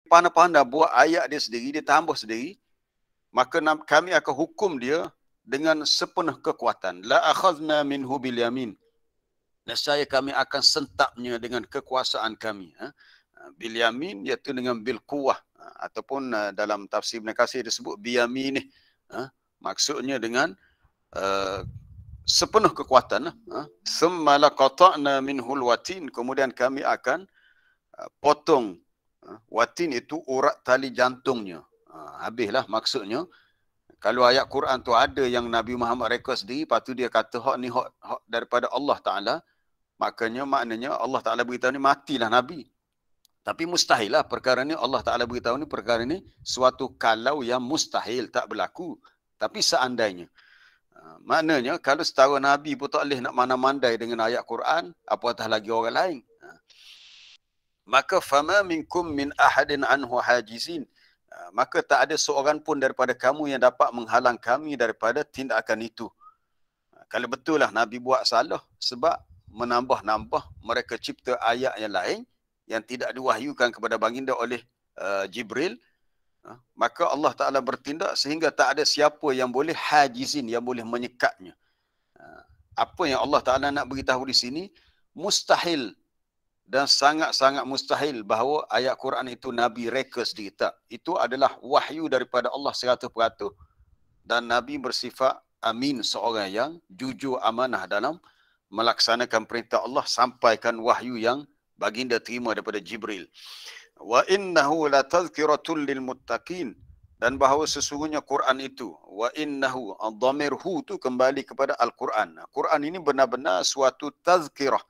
pandai-pandai buat ayat dia sendiri, dia tambah sendiri, maka kami akan hukum dia dengan sepenuh kekuatan. La akhazna minhu bil yamin. Nescaya kami akan sentapnya dengan kekuasaan kami. Bil yamin iaitu dengan bil quwah, ataupun dalam tafsir Ibn Katsir disebut biyaminih. Maksudnya dengan sepenuh kekuatan. Summa laqata'na minhul watin. Kemudian kami akan potong. Watin itu urat tali jantungnya. Habislah maksudnya. Kalau ayat Quran tu ada yang Nabi Muhammad reka sendiri, lepas tu dia kata hak ni hak daripada Allah Ta'ala, maknanya Allah Ta'ala beritahu ni matilah Nabi. Tapi mustahil lah perkara ni, Allah Ta'ala beritahu ni perkara ni suatu kalau yang mustahil, tak berlaku. Tapi seandainya. Maknanya kalau setara Nabi pun tak boleh nak mana-mandai dengan ayat Quran, apatah lagi orang lain. Maka fama minkum min ahadin anhu hajizin. Maka tak ada seorang pun daripada kamu yang dapat menghalang kami daripada tindakan itu. Kalau betul lah Nabi buat salah sebab menambah-nambah mereka cipta ayat yang lain yang tidak diwahyukan kepada baginda oleh Jibril, maka Allah Ta'ala bertindak sehingga tak ada siapa yang boleh hajizin, yang boleh menyekatnya. Apa yang Allah Ta'ala nak beritahu di sini, mustahil dan sangat-sangat mustahil bahawa ayat Quran itu Nabi reka sendiri. Tak. Itu adalah wahyu daripada Allah 100%, dan Nabi bersifat amin, seorang yang jujur amanah dalam melaksanakan perintah Allah, sampaikan wahyu yang baginda terima daripada Jibril. Wa innahu la tazkiratul lil muttaqin, dan bahawa sesungguhnya Quran itu, wa innahu, dhamir hu tu kembali kepada Al-Quran. Quran ini benar-benar suatu tazkirah.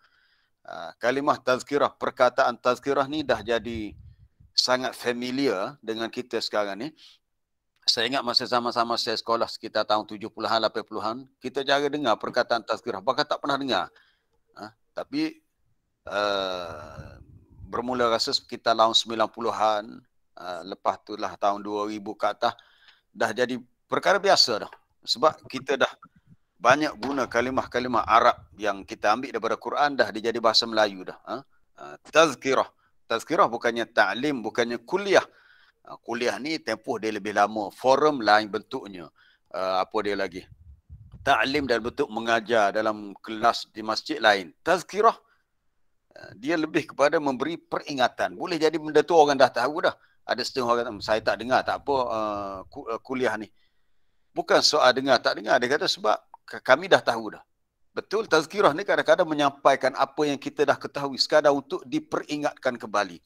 Kalimah tazkirah, perkataan tazkirah ni dah jadi sangat familiar dengan kita sekarang ni. Saya ingat masa sama-sama saya sekolah sekitar tahun 70-an, 80-an, kita jarang dengar perkataan tazkirah, bahkan tak pernah dengar. Tapi bermula rasa sekitar tahun 90-an, lepas tu lah tahun 2000 ke atas, dah jadi perkara biasa dah. Sebab kita dah banyak guna kalimah-kalimah Arab yang kita ambil daripada Quran, dah dia jadi bahasa Melayu dah. Tazkirah. Tazkirah bukannya ta'lim, bukannya kuliah. Kuliah ni tempoh dia lebih lama, forum lain bentuknya. Apa dia lagi? Ta'lim dalam bentuk mengajar dalam kelas di masjid lain. Tazkirah, dia lebih kepada memberi peringatan. Boleh jadi benda tu orang dah tahu dah. Ada setengah orang kata, saya tak dengar, tak apa kuliah ni. Bukan soal dengar tak dengar, dia kata sebab kami dah tahu dah. Betul, tazkirah ni kadang-kadang menyampaikan apa yang kita dah ketahui sekadar untuk diperingatkan kembali.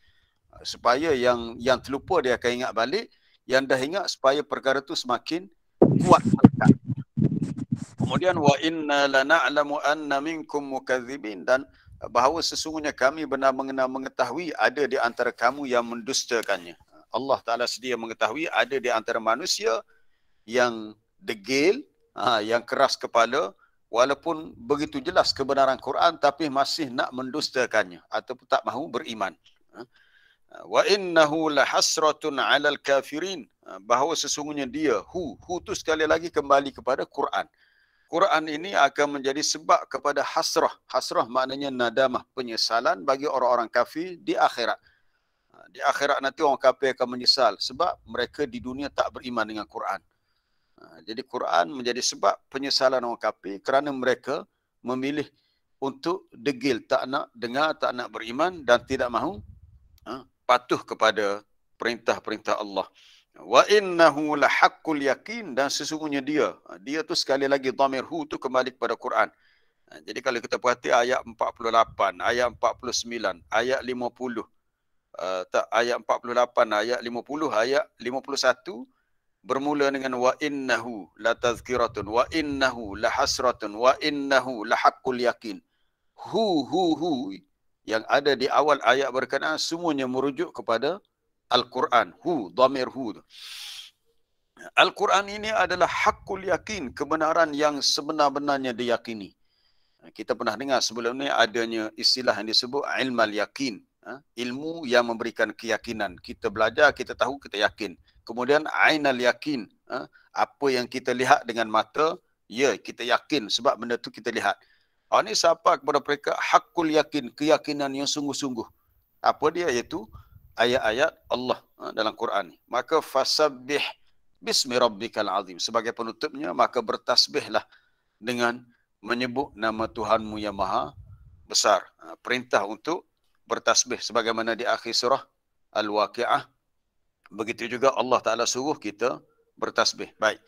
Supaya yang terlupa dia akan ingat balik, yang dah ingat supaya perkara tu semakin kuat. Kemudian wa inna lana'lamu anna minkum mukadzibin, dan bahawa sesungguhnya kami benar mengenal mengetahui ada di antara kamu yang mendustakannya. Allah Ta'ala sedia mengetahui ada di antara manusia yang degil, yang keras kepala, walaupun begitu jelas kebenaran Quran tapi masih nak mendustakannya ataupun tak mahu beriman. Wa innahu lahasratun 'alal kafirin, bahawa sesungguhnya dia, hu tu sekali lagi kembali kepada Quran. Quran ini akan menjadi sebab kepada hasrah. Hasrah maknanya nadamah, penyesalan bagi orang-orang kafir di akhirat. Di akhirat nanti orang kafir akan menyesal sebab mereka di dunia tak beriman dengan Quran. Jadi Quran menjadi sebab penyesalan orang kafir kerana mereka memilih untuk degil, tak nak dengar, tak nak beriman dan tidak mahu patuh kepada perintah-perintah Allah. Wa innahu lahaqqul yakin, dan sesungguhnya dia tu sekali lagi dhamir hu tu kembali kepada Quran. Jadi kalau kita perhati ayat 48, ayat 49, ayat 50, ayat 48, ayat 50, ayat 51 bermula dengan wa innahu latazkiratun, wa innahu lahasratun, wa innahu lahaqqul yakin. Hu yang ada di awal ayat berkenaan semuanya merujuk kepada Al-Quran. Dhamir hu. Al-Quran ini adalah haqqul yakin, kebenaran yang sebenar-benarnya diyakini. Kita pernah dengar sebelum ni adanya istilah yang disebut ilmal yakin. Ilmu yang memberikan keyakinan. Kita belajar, kita tahu, kita yakin. Kemudian ainal yakin. Apa yang kita lihat dengan mata, ya kita yakin sebab benda tu kita lihat. Ini siapa kepada mereka haqqul yakin, keyakinan yang sungguh-sungguh. Apa dia? Iaitu ayat-ayat Allah dalam Quran ni. Maka fasabbih bismi rabbikal azim. Sebagai penutupnya, maka bertasbihlah dengan menyebut nama Tuhanmu yang maha besar. Perintah untuk bertasbih sebagaimana di akhir surah Al-Waqi'ah. Begitu juga Allah Ta'ala suruh kita bertasbih. Baik.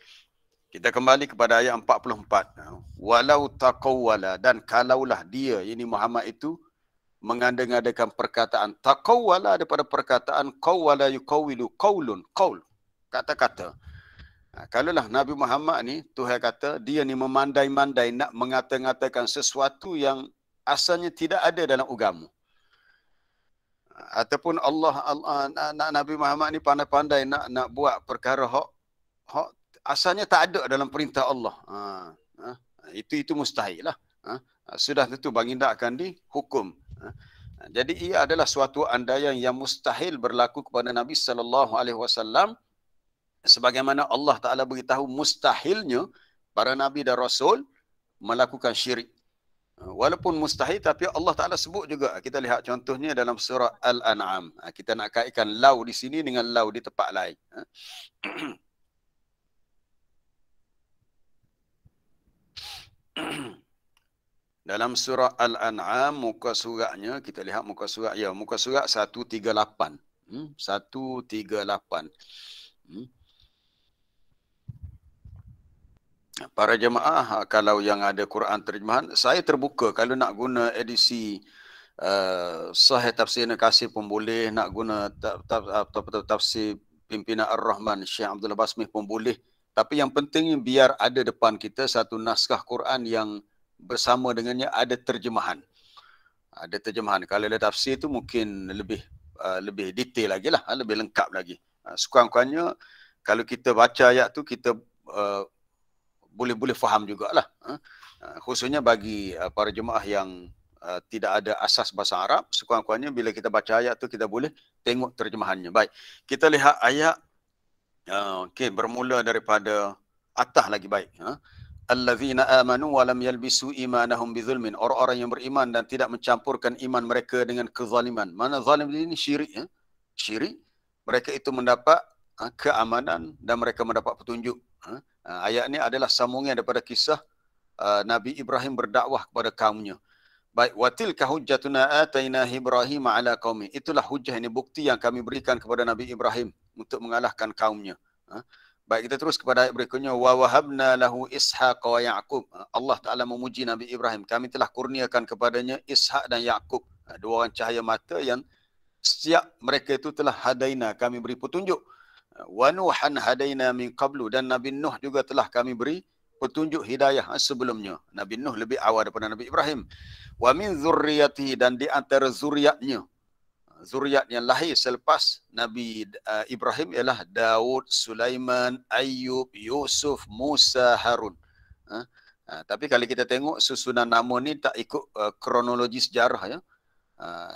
Kita kembali kepada ayat 44. Walau taqawwala, dan kalaulah dia, ini Muhammad itu, mengada-ngadakan perkataan taqawwala daripada perkataan qawwala yuqawwilu qaulun, qaul, kata-kata. Kalaulah Nabi Muhammad ni, Tuhan kata, dia ni memandai-mandai nak mengata-ngatakan sesuatu yang asalnya tidak ada dalam agama. Ataupun Nabi Muhammad ni pandai-pandai nak buat perkara hak asalnya tak ada dalam perintah Allah. Itu mustahil lah. Sudah tentu baginda akan dihukum. Jadi ia adalah suatu andaian yang mustahil berlaku kepada Nabi SAW, sebagaimana Allah Ta'ala beritahu mustahilnya para Nabi dan Rasul melakukan syirik. Walaupun mustahil, tapi Allah Ta'ala sebut juga. Kita lihat contohnya dalam surah Al-An'am. Kita nak kaitkan lau di sini dengan lau di tempat lain. Dalam surah Al-An'am, muka suratnya, kita lihat muka surat, ya, muka surat 138. 138. Para jemaah, kalau yang ada Quran terjemahan, saya terbuka kalau nak guna edisi Sahih Tafsir Nakasir pun boleh, nak guna tafsir Pimpinan Ar-Rahman Syekh Abdullah Basmih pun boleh. Tapi yang penting biar ada depan kita satu naskah Quran yang bersama dengannya ada terjemahan. Ada terjemahan. Kalau ada tafsir tu mungkin lebih detail lagi lah, lebih lengkap lagi. Sekurang-kurangnya kalau kita baca ayat tu kita boleh faham jugalah. Khususnya bagi para jemaah yang tidak ada asas bahasa Arab, sekurang-kurangnya bila kita baca ayat tu kita boleh tengok terjemahannya. Baik, kita lihat ayat bermula daripada atas lagi. Baik. Allazina amanu wa lam yalbisu imanahum bizulmin. Orang-orang yang beriman dan tidak mencampurkan iman mereka dengan kezaliman. Mana zalim ini? Syirik. Syirik. Mereka itu mendapat keamanan dan mereka mendapat petunjuk. Ayat ini adalah sambungan daripada kisah Nabi Ibrahim berdakwah kepada kaumnya. Baik, watilka hujjatuna ataina Ibrahim ala qaumi. Itulah hujjah, ini bukti yang kami berikan kepada Nabi Ibrahim untuk mengalahkan kaumnya. Baik, kita terus kepada ayat berikutnya. Wa wahabna lahu Ishaq wa Yaqub. Allah Taala memuji Nabi Ibrahim. Kami telah kurniakan kepadanya Ishaq dan Yaqub, dua orang cahaya mata yang setiap mereka itu telah hadaina, kami beri petunjuk. Wa Nuhan hadaina min qablu, dan Nabi Nuh juga telah kami beri petunjuk hidayah sebelumnya. Nabi Nuh lebih awal daripada Nabi Ibrahim. Wa min zurriyatihi, dan di antara zuriatnya, zuriat yang lahir selepas Nabi Ibrahim ialah Daud, Sulaiman, Ayub, Yusuf, Musa, Harun. Tapi kalau kita tengok susunan nama ni tak ikut kronologi sejarah, ya.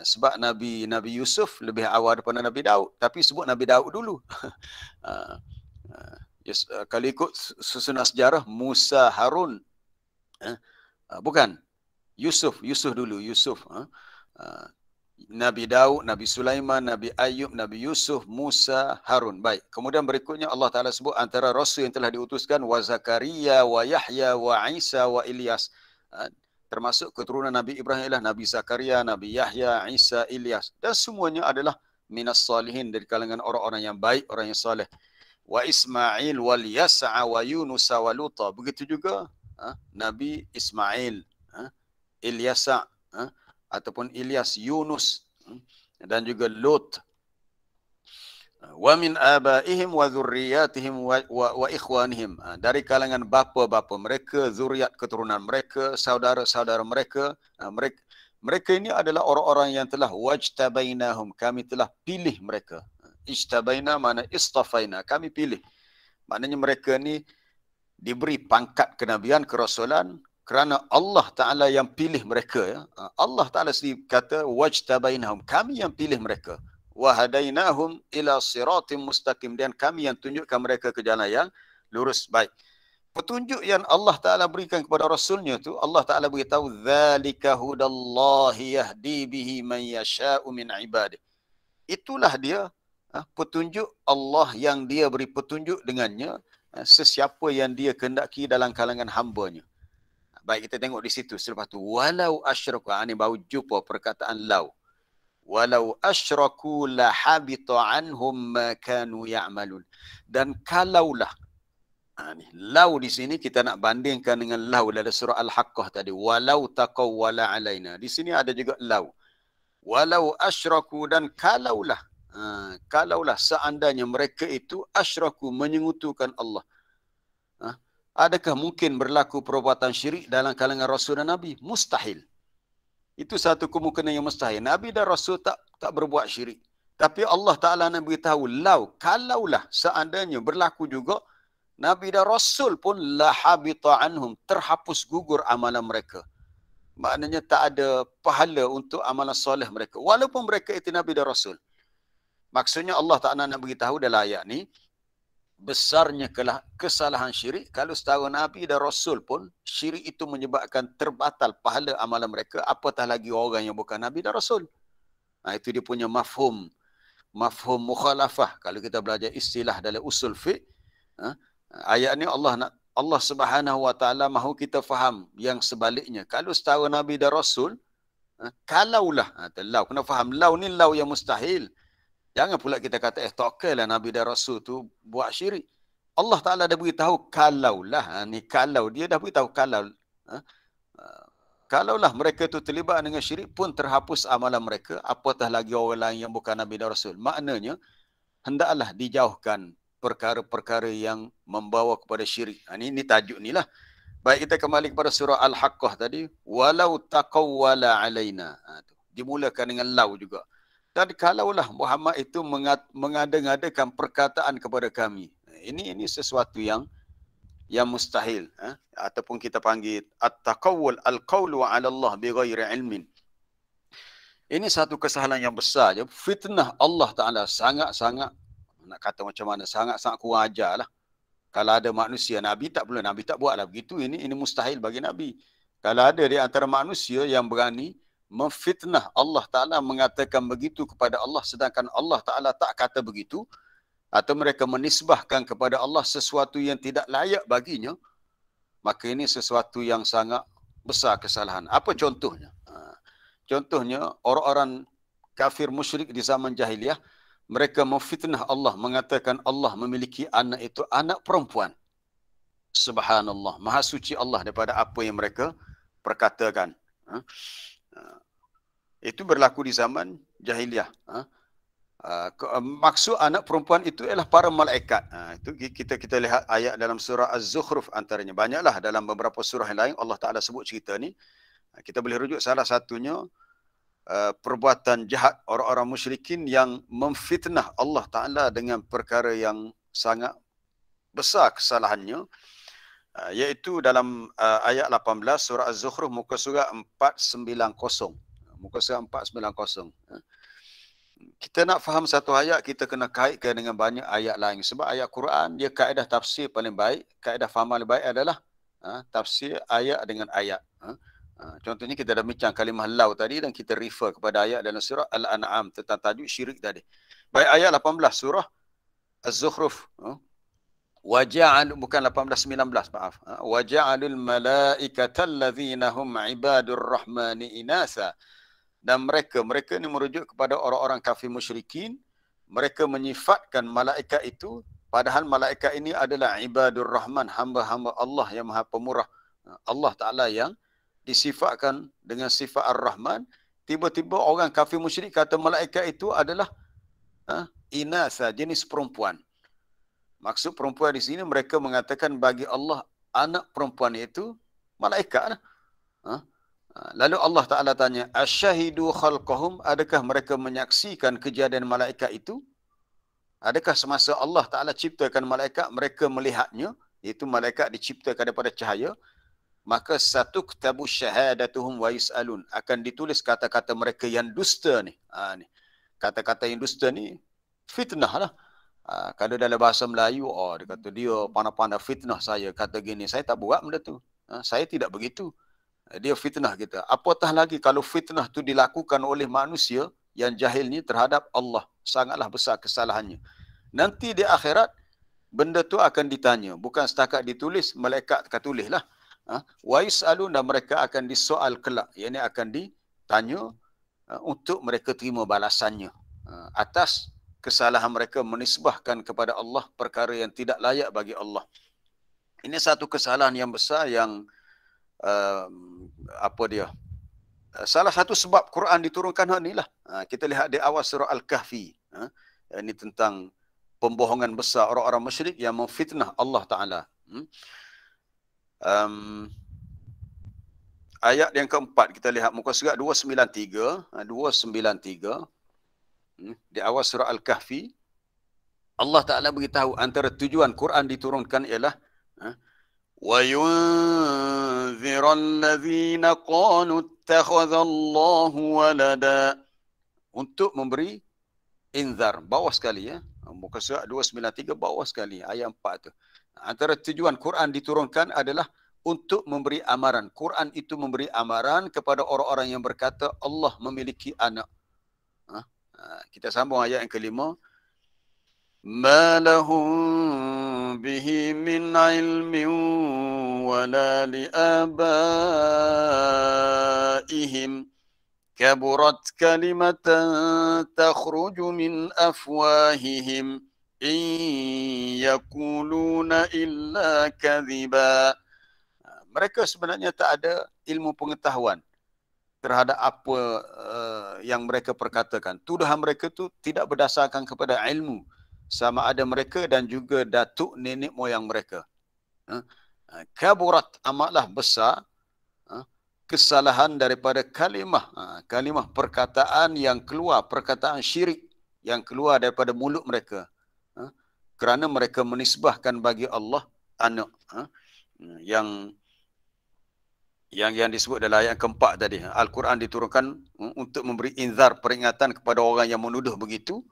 Sebab Nabi Yusuf lebih awal daripada Nabi Daud, tapi sebut Nabi Daud dulu. Kalau ikut susunan sejarah, Musa, Harun, bukan, Yusuf dulu, Yusuf. Nabi Daud, Nabi Sulaiman, Nabi Ayub, Nabi Yusuf, Musa, Harun. Baik. Kemudian berikutnya Allah Ta'ala sebut antara rasul yang telah diutuskan, wa Zakaria, wa Yahya, wa Isa, wa Ilyas. Termasuk keturunan Nabi Ibrahim ialah Nabi Zakaria, Nabi Yahya, Isa, Ilyas. Dan semuanya adalah minas salihin, dari kalangan orang-orang yang baik, orang yang saleh. Wa Ismail, wal Yas'a, wa Yunus, wa Luta. Begitu juga Nabi Ismail, Ilyasa, ataupun Ilyas, Yunus, dan juga Lut. Wa min abaihim wa dzurriyyatihim wa ikhwanihim, dari kalangan bapa-bapa mereka, zuriat keturunan mereka, saudara-saudara mereka. Mereka ini adalah orang-orang yang telah wajtabainahum, kami telah pilih mereka. Ijtabaina mana istafaina, kami pilih. Maknanya mereka ni diberi pangkat kenabian, kerasulan, kerana Allah Ta'ala yang pilih mereka. Ya. Allah Ta'ala sendiri kata, wajtabainahum, kami yang pilih mereka. Wahadainahum ila siratim mustaqim, dan kami yang tunjukkan mereka ke jalan yang lurus. Baik. Petunjuk yang Allah Ta'ala berikan kepada Rasulnya tu, Allah Ta'ala beritahu, dzalika hudallahi yahdi bihi man yasha'u min ibadih. itulah dia petunjuk Allah yang dia beri petunjuk dengannya sesiapa yang dia kehendaki dalam kalangan hamba-Nya. Baik, kita tengok di situ. Selepas tu, walau asyraku, ini baru jumpa perkataan lau. Walau asyraku la habita anhum ma kanu ya'malun. Dan kalaulah, ni, lau di sini kita nak bandingkan dengan lau dalam surah Al-Haqqah tadi. Walau taqawwala alaina. Di sini ada juga lau. Walau asyraku, dan kalaulah. Kalaulah seandainya mereka itu asyraku, menyekutukan Allah. Adakah mungkin berlaku perbuatan syirik dalam kalangan Rasul dan Nabi? Mustahil. Itu satu kemungkinan yang mustahil. Nabi dan Rasul tak berbuat syirik. Tapi Allah Ta'ala nak beritahu, kalaulah seandainya berlaku juga, Nabi dan Rasul pun la habita anhum, terhapus gugur amalan mereka. Maknanya tak ada pahala untuk amalan soleh mereka. Walaupun mereka itu Nabi dan Rasul. Maksudnya Allah Ta'ala nak beritahu dalam ayat ni, besarnya kesalahan syirik, kalau setahu Nabi dan Rasul pun, syirik itu menyebabkan terbatal pahala amalan mereka, apatah lagi orang yang bukan Nabi dan Rasul. Itu dia punya mafhum mukhalafah. Kalau kita belajar istilah dalam usul fiqh, ayat ni Allah Subhanahu Wa Ta'ala mahu kita faham yang sebaliknya. Kalau setahu Nabi dan Rasul, kalaulah, lau, kena faham, lau ni lau yang mustahil. Jangan pula kita kata, tak okeylah Nabi dan Rasul tu buat syirik. Allah Ta'ala dah beritahu kalaulah. Ni kalau, dia dah beritahu kalau. Kalaulah mereka tu terlibat dengan syirik pun terhapus amalan mereka. Apatah lagi orang lain yang bukan Nabi dan Rasul. Maknanya, hendaklah dijauhkan perkara-perkara yang membawa kepada syirik. Ini tajuk ni lah. Baik, kita kembali kepada surah Al-Haqqah tadi. Walau taqawwala alaina. Dimulakan dengan lau juga. Dan kalaulah Muhammad itu mengada-ngadakan perkataan kepada kami. Ini sesuatu yang mustahil. Ataupun kita panggil at-taqawwul al-qawlu ala Allah bighairi ilmin. Ini satu kesalahan yang besar. Fitnah Allah Ta'ala sangat-sangat, nak kata macam mana, sangat-sangat kurang ajar lah. Kalau ada manusia, Nabi tak buatlah begitu. Ini mustahil bagi Nabi. Kalau ada di antara manusia yang berani memfitnah Allah Ta'ala, mengatakan begitu kepada Allah, sedangkan Allah Ta'ala tak kata begitu, atau mereka menisbahkan kepada Allah sesuatu yang tidak layak baginya, maka ini sesuatu yang sangat besar kesalahan. Apa contohnya? Contohnya, orang-orang kafir musyrik di zaman jahiliyah, mereka memfitnah Allah, mengatakan Allah memiliki anak, itu anak perempuan. Subhanallah, maha suci Allah daripada apa yang mereka perkatakan. Itu berlaku di zaman jahiliyah. Maksud anak perempuan itu ialah para malaikat. Itu kita lihat ayat dalam surah Az-Zukhruf antaranya. Banyaklah dalam beberapa surah yang lain Allah Ta'ala sebut cerita ni. Kita boleh rujuk salah satunya perbuatan jahat orang-orang musyrikin yang memfitnah Allah Ta'ala dengan perkara yang sangat besar kesalahannya. Iaitu dalam ayat 18 surah Az-Zukhruf muka surah 490. Muka surah 490. Kita nak faham satu ayat, kita kena kaitkan dengan banyak ayat lain. Sebab ayat Quran, dia kaedah tafsir paling baik, kaedah fahaman paling baik adalah tafsir ayat dengan ayat. Contohnya kita dah bincang kalimah lau tadi dan kita refer kepada ayat dalam surah Al-An'am tentang tajuk syirik tadi. Baik, ayat 18 surah Az-Zukhruf. Bukan 18-19, maaf. Waja'alul malaikata allazina hum ibadur rahmani inasa. Dan mereka ni merujuk kepada orang-orang kafir musyrikin. Mereka menyifatkan malaikat itu, padahal malaikat ini adalah ibadur rahman, hamba-hamba Allah yang maha pemurah. Allah Ta'ala yang disifatkan dengan sifat ar-Rahman. Tiba-tiba orang kafir musyrik kata malaikat itu adalah inasa, jenis perempuan. Maksud perempuan di sini, mereka mengatakan bagi Allah anak perempuan itu malaikat. Lalu Allah Ta'ala tanya, asyahidu khalqahum, adakah mereka menyaksikan kejadian malaikat itu? Adakah semasa Allah Ta'ala ciptakan malaikat, mereka melihatnya, iaitu malaikat diciptakan daripada cahaya, maka satu kitabu syahadatuhum wa yus'alun, akan ditulis kata-kata mereka yang dusta ni. Kata-kata yang dusta ni fitnah lah. Kalau dalam bahasa Melayu, dia kata dia pandai-pandai fitnah saya, kata gini, saya tak buat benda tu. Saya tidak begitu. Dia fitnah kita. Apatah lagi kalau fitnah tu dilakukan oleh manusia yang jahil ni terhadap Allah. Sangatlah besar kesalahannya. Nanti di akhirat, benda tu akan ditanya. Bukan setakat ditulis, malaikat akan tulislah. Wa yus'alun, dan mereka akan disoal kelak. Yang ini akan ditanya untuk mereka terima balasannya atas kesalahan mereka menisbahkan kepada Allah perkara yang tidak layak bagi Allah. Ini satu kesalahan yang besar yang salah satu sebab Quran diturunkan inilah. Kita lihat di awal surah Al-Kahfi. Ini tentang pembohongan besar orang-orang musyrik yang memfitnah Allah Ta'ala. Ayat yang keempat, kita lihat muka surat 293. 293. Di awal surah Al-Kahfi, Allah Ta'ala beritahu antara tujuan Quran diturunkan ialah وَيُنذِرَ الَّذِينَ قَالُوا اتَّخَذَ اللَّهُ وَلَدًا, untuk memberi inzar. Bawah sekali ya. Muka surat 293 bawah sekali ayat 4 tu. Antara tujuan Quran diturunkan adalah untuk memberi amaran. Quran itu memberi amaran kepada orang-orang yang berkata Allah memiliki anak. Kita sambung ayat yang kelima. مَا لَهُمْ بِهِ مِنْ عِلْمٍ وَلَا لِآبَائِهِمْ كَبُرَتْ كَلِمَةً تَخْرُجُ مِنْ أَفْوَاهِهِمْ إِنْ يَقُولُونَ إِلَّا كَذِبًا. Mereka sebenarnya tak ada ilmu pengetahuan terhadap apa yang mereka perkatakan. Tuduhan mereka tu tidak berdasarkan kepada ilmu, sama ada mereka dan juga datuk nenek moyang mereka. Kaburat, amatlah besar kesalahan daripada kalimah perkataan yang keluar, perkataan syirik yang keluar daripada mulut mereka, kerana mereka menisbahkan bagi Allah anak, yang disebut dalam ayat keempat tadi. Al-Quran diturunkan untuk memberi inzar, peringatan kepada orang yang menuduh begitu.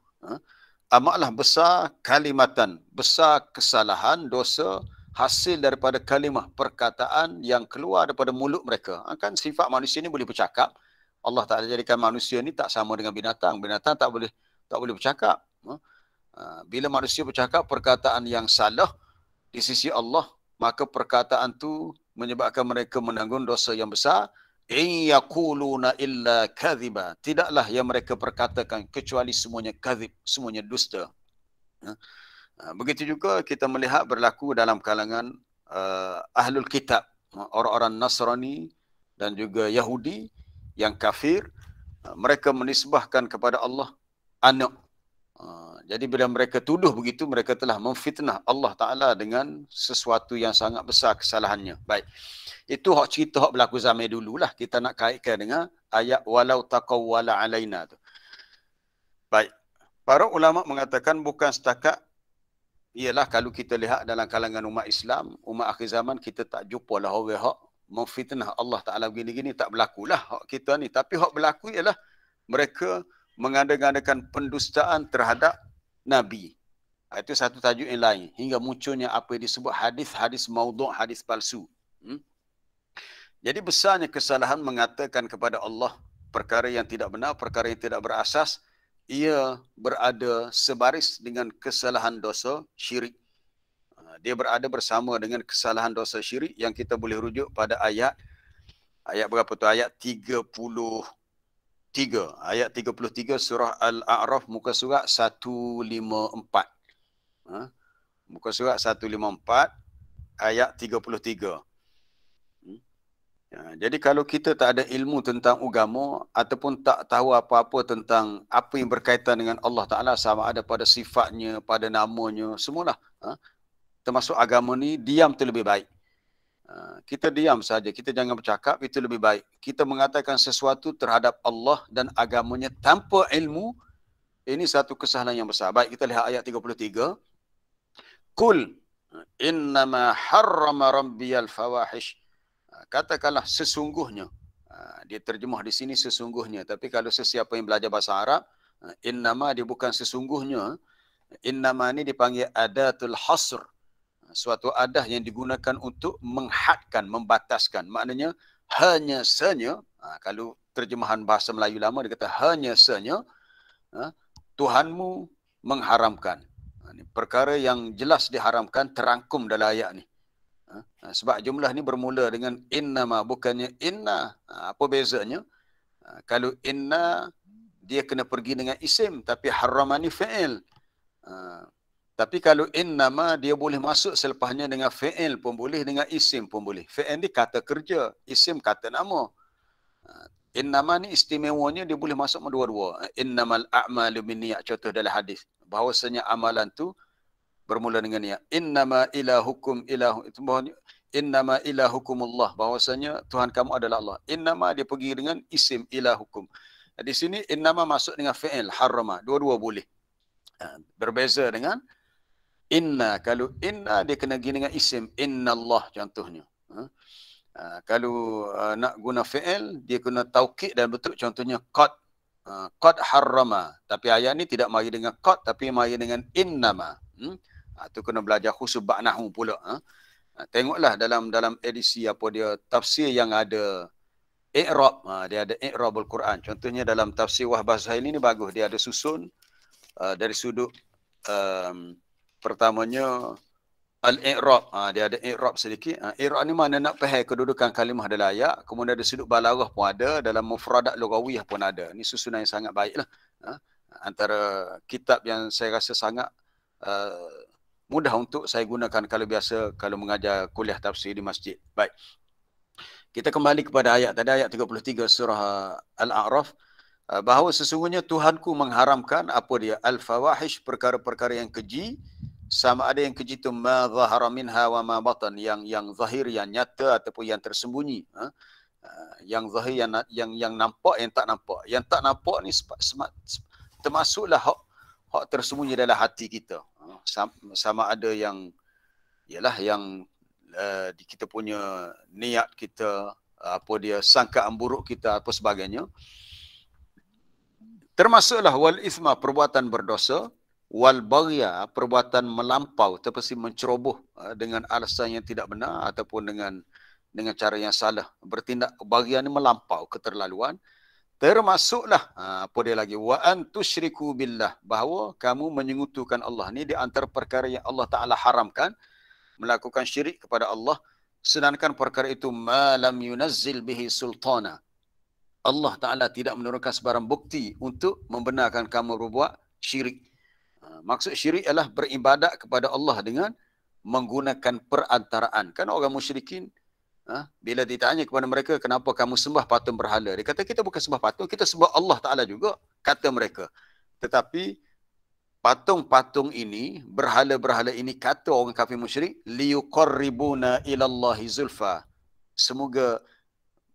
Amatlah besar kalimatan, besar kesalahan, dosa hasil daripada kalimah, perkataan yang keluar daripada mulut mereka. Kan sifat manusia ni boleh bercakap. Allah Ta'ala jadikan manusia ni tak sama dengan binatang. Binatang tak boleh bercakap. Bila manusia bercakap perkataan yang salah di sisi Allah, maka perkataan tu menyebabkan mereka menanggung dosa yang besar. In yaquluna illa kadhiba, tidaklah yang mereka perkatakan kecuali semuanya kadhib, semuanya dusta. Begitu juga kita melihat berlaku dalam kalangan ahlul kitab, orang-orang Nasrani dan juga Yahudi yang kafir. Mereka menisbahkan kepada Allah anak. Jadi bila mereka tuduh begitu, mereka telah memfitnah Allah Ta'ala dengan sesuatu yang sangat besar kesalahannya. Baik. Itu cerita hak berlaku zaman dululah. Kita nak kaitkan dengan ayat walau taqawwala alaina tu. Baik. Para ulama mengatakan bukan setakat, ialah kalau kita lihat dalam kalangan umat Islam, umat akhir zaman, kita tak jumpa lah orang hak memfitnah Allah Ta'ala begini-gini, tak berlakulah hak kita ni. Tapi hak berlaku ialah mereka mengadakan pendustaan terhadap Nabi. Itu satu tajuk yang lain. Hingga munculnya apa yang disebut hadis maudhu', hadis palsu. Jadi besarnya kesalahan mengatakan kepada Allah perkara yang tidak benar, perkara yang tidak berasas. Ia berada sebaris dengan kesalahan dosa syirik. Dia berada bersama dengan kesalahan dosa syirik yang kita boleh rujuk pada ayat berapa tu? Ayat 33. Ayat 33 surah Al-A'raf, muka surat 154. Muka surat 154 ayat 33. Jadi kalau kita tak ada ilmu tentang agama ataupun tak tahu apa-apa tentang apa yang berkaitan dengan Allah Ta'ala, sama ada pada sifatnya, pada namanya, semualah. Termasuk agama ni, diam tu lebih baik. Kita diam saja, kita jangan bercakap, itu lebih baik. Kita mengatakan sesuatu terhadap Allah dan agamanya tanpa ilmu, ini satu kesalahan yang besar. Baik, kita lihat ayat 33. Qul innama harrama rabbiyal fawahish. Katakanlah sesungguhnya. Dia terjemah di sini sesungguhnya. Tapi kalau sesiapa yang belajar bahasa Arab, innama dia bukan sesungguhnya. Innama ni dipanggil adatul hasr. Suatu adah yang digunakan untuk menghadkan, membataskan. Maknanya hanya senya. Kalau terjemahan bahasa Melayu lama dia kata hanya senya. Tuhanmu mengharamkan. Ini perkara yang jelas diharamkan terangkum dalam ayat ni. Sebab jumlah ni bermula dengan innama, bukannya inna. Apa bezanya? Kalau inna dia kena pergi dengan isim, tapi haramani fi'il. Tapi kalau innama dia boleh masuk selepasnya dengan fi'il pun boleh, dengan isim pun boleh. Fi'il ni kata kerja, isim kata nama. Innama ni istimewanya dia boleh masuk dua-dua. Innamal a'malu binniyat, contoh dalam hadis. Bahawasanya amalan tu bermula dengan niat. Innama ilahukum ilahu, itu bahawanya innama ilahukumullah, bahawasanya Tuhan kamu adalah Allah. Innama dia pergi dengan isim ilahukum. Di sini innama masuk dengan fi'il harama, dua-dua boleh. Berbeza dengan inna. Kalau inna dia kena pergi dengan isim innallah contohnya. Kalau nak guna fi'il, dia kena taukid dan bentuk, contohnya qad harrama. Tapi ayat ni tidak mari dengan qad, tapi mari dengan innama. Itu kena belajar khusus bab nahwu pula. Tengoklah dalam edisi apa dia, tafsir yang ada i'rab. Dia ada i'rabul Quran. Contohnya dalam tafsir Wahbah Zuhaili ni bagus. Dia ada susun dari sudut pertamanya al-i'rab. Dia ada i'rab sedikit. I'rab ni mana nak faham kedudukan kalimah dalam ayat. Kemudian ada sudut balaghah pun ada. Dalam mufradat lughawiyah pun ada. Ini susunan yang sangat baiklah. Antara kitab yang saya rasa sangat mudah untuk saya gunakan kalau mengajar kuliah tafsir di masjid. Baik. Kita kembali kepada ayat tadi, ayat 33 surah Al-A'raf. Bahawa sesungguhnya Tuhanku mengharamkan apa dia? Al-fawahish, perkara-perkara yang keji. Sama ada yang keji itu ma zahara minha wa ma batan, yang zahir, yang nyata ataupun yang tersembunyi. Yang zahir, yang nampak, yang tak nampak. Yang tak nampak ni termasuklah hak tersembunyi dalam hati kita. Sama ada yang ialah yang kita punya niat kita, apa dia, sangkaan buruk kita, apa sebagainya. Termasuklah wal isma, perbuatan berdosa, wal baghya, perbuatan melampau, terpesi menceroboh dengan alasan yang tidak benar ataupun dengan cara yang salah. Bertindak baghya ni melampau, keterlaluan. Termasuklah apa dia lagi, wa an tusyriku billah, bahawa kamu menyekutukan Allah. Ni di antara perkara yang Allah Taala haramkan, melakukan syirik kepada Allah, sedangkan perkara itu ma lam yunazzil bihi sultana. Allah Taala tidak menurunkan sebarang bukti untuk membenarkan kamu berbuat syirik. Maksud syirik adalah beribadat kepada Allah dengan menggunakan perantaraan. Kan orang musyrikin, bila ditanya kepada mereka, kenapa kamu sembah patung berhala? Dia kata, kita bukan sembah patung, kita sembah Allah Ta'ala juga, kata mereka. Tetapi patung-patung ini, berhala-berhala ini, kata orang kafir musyrik, liyuqarribuna ilallahi zulfa. Semoga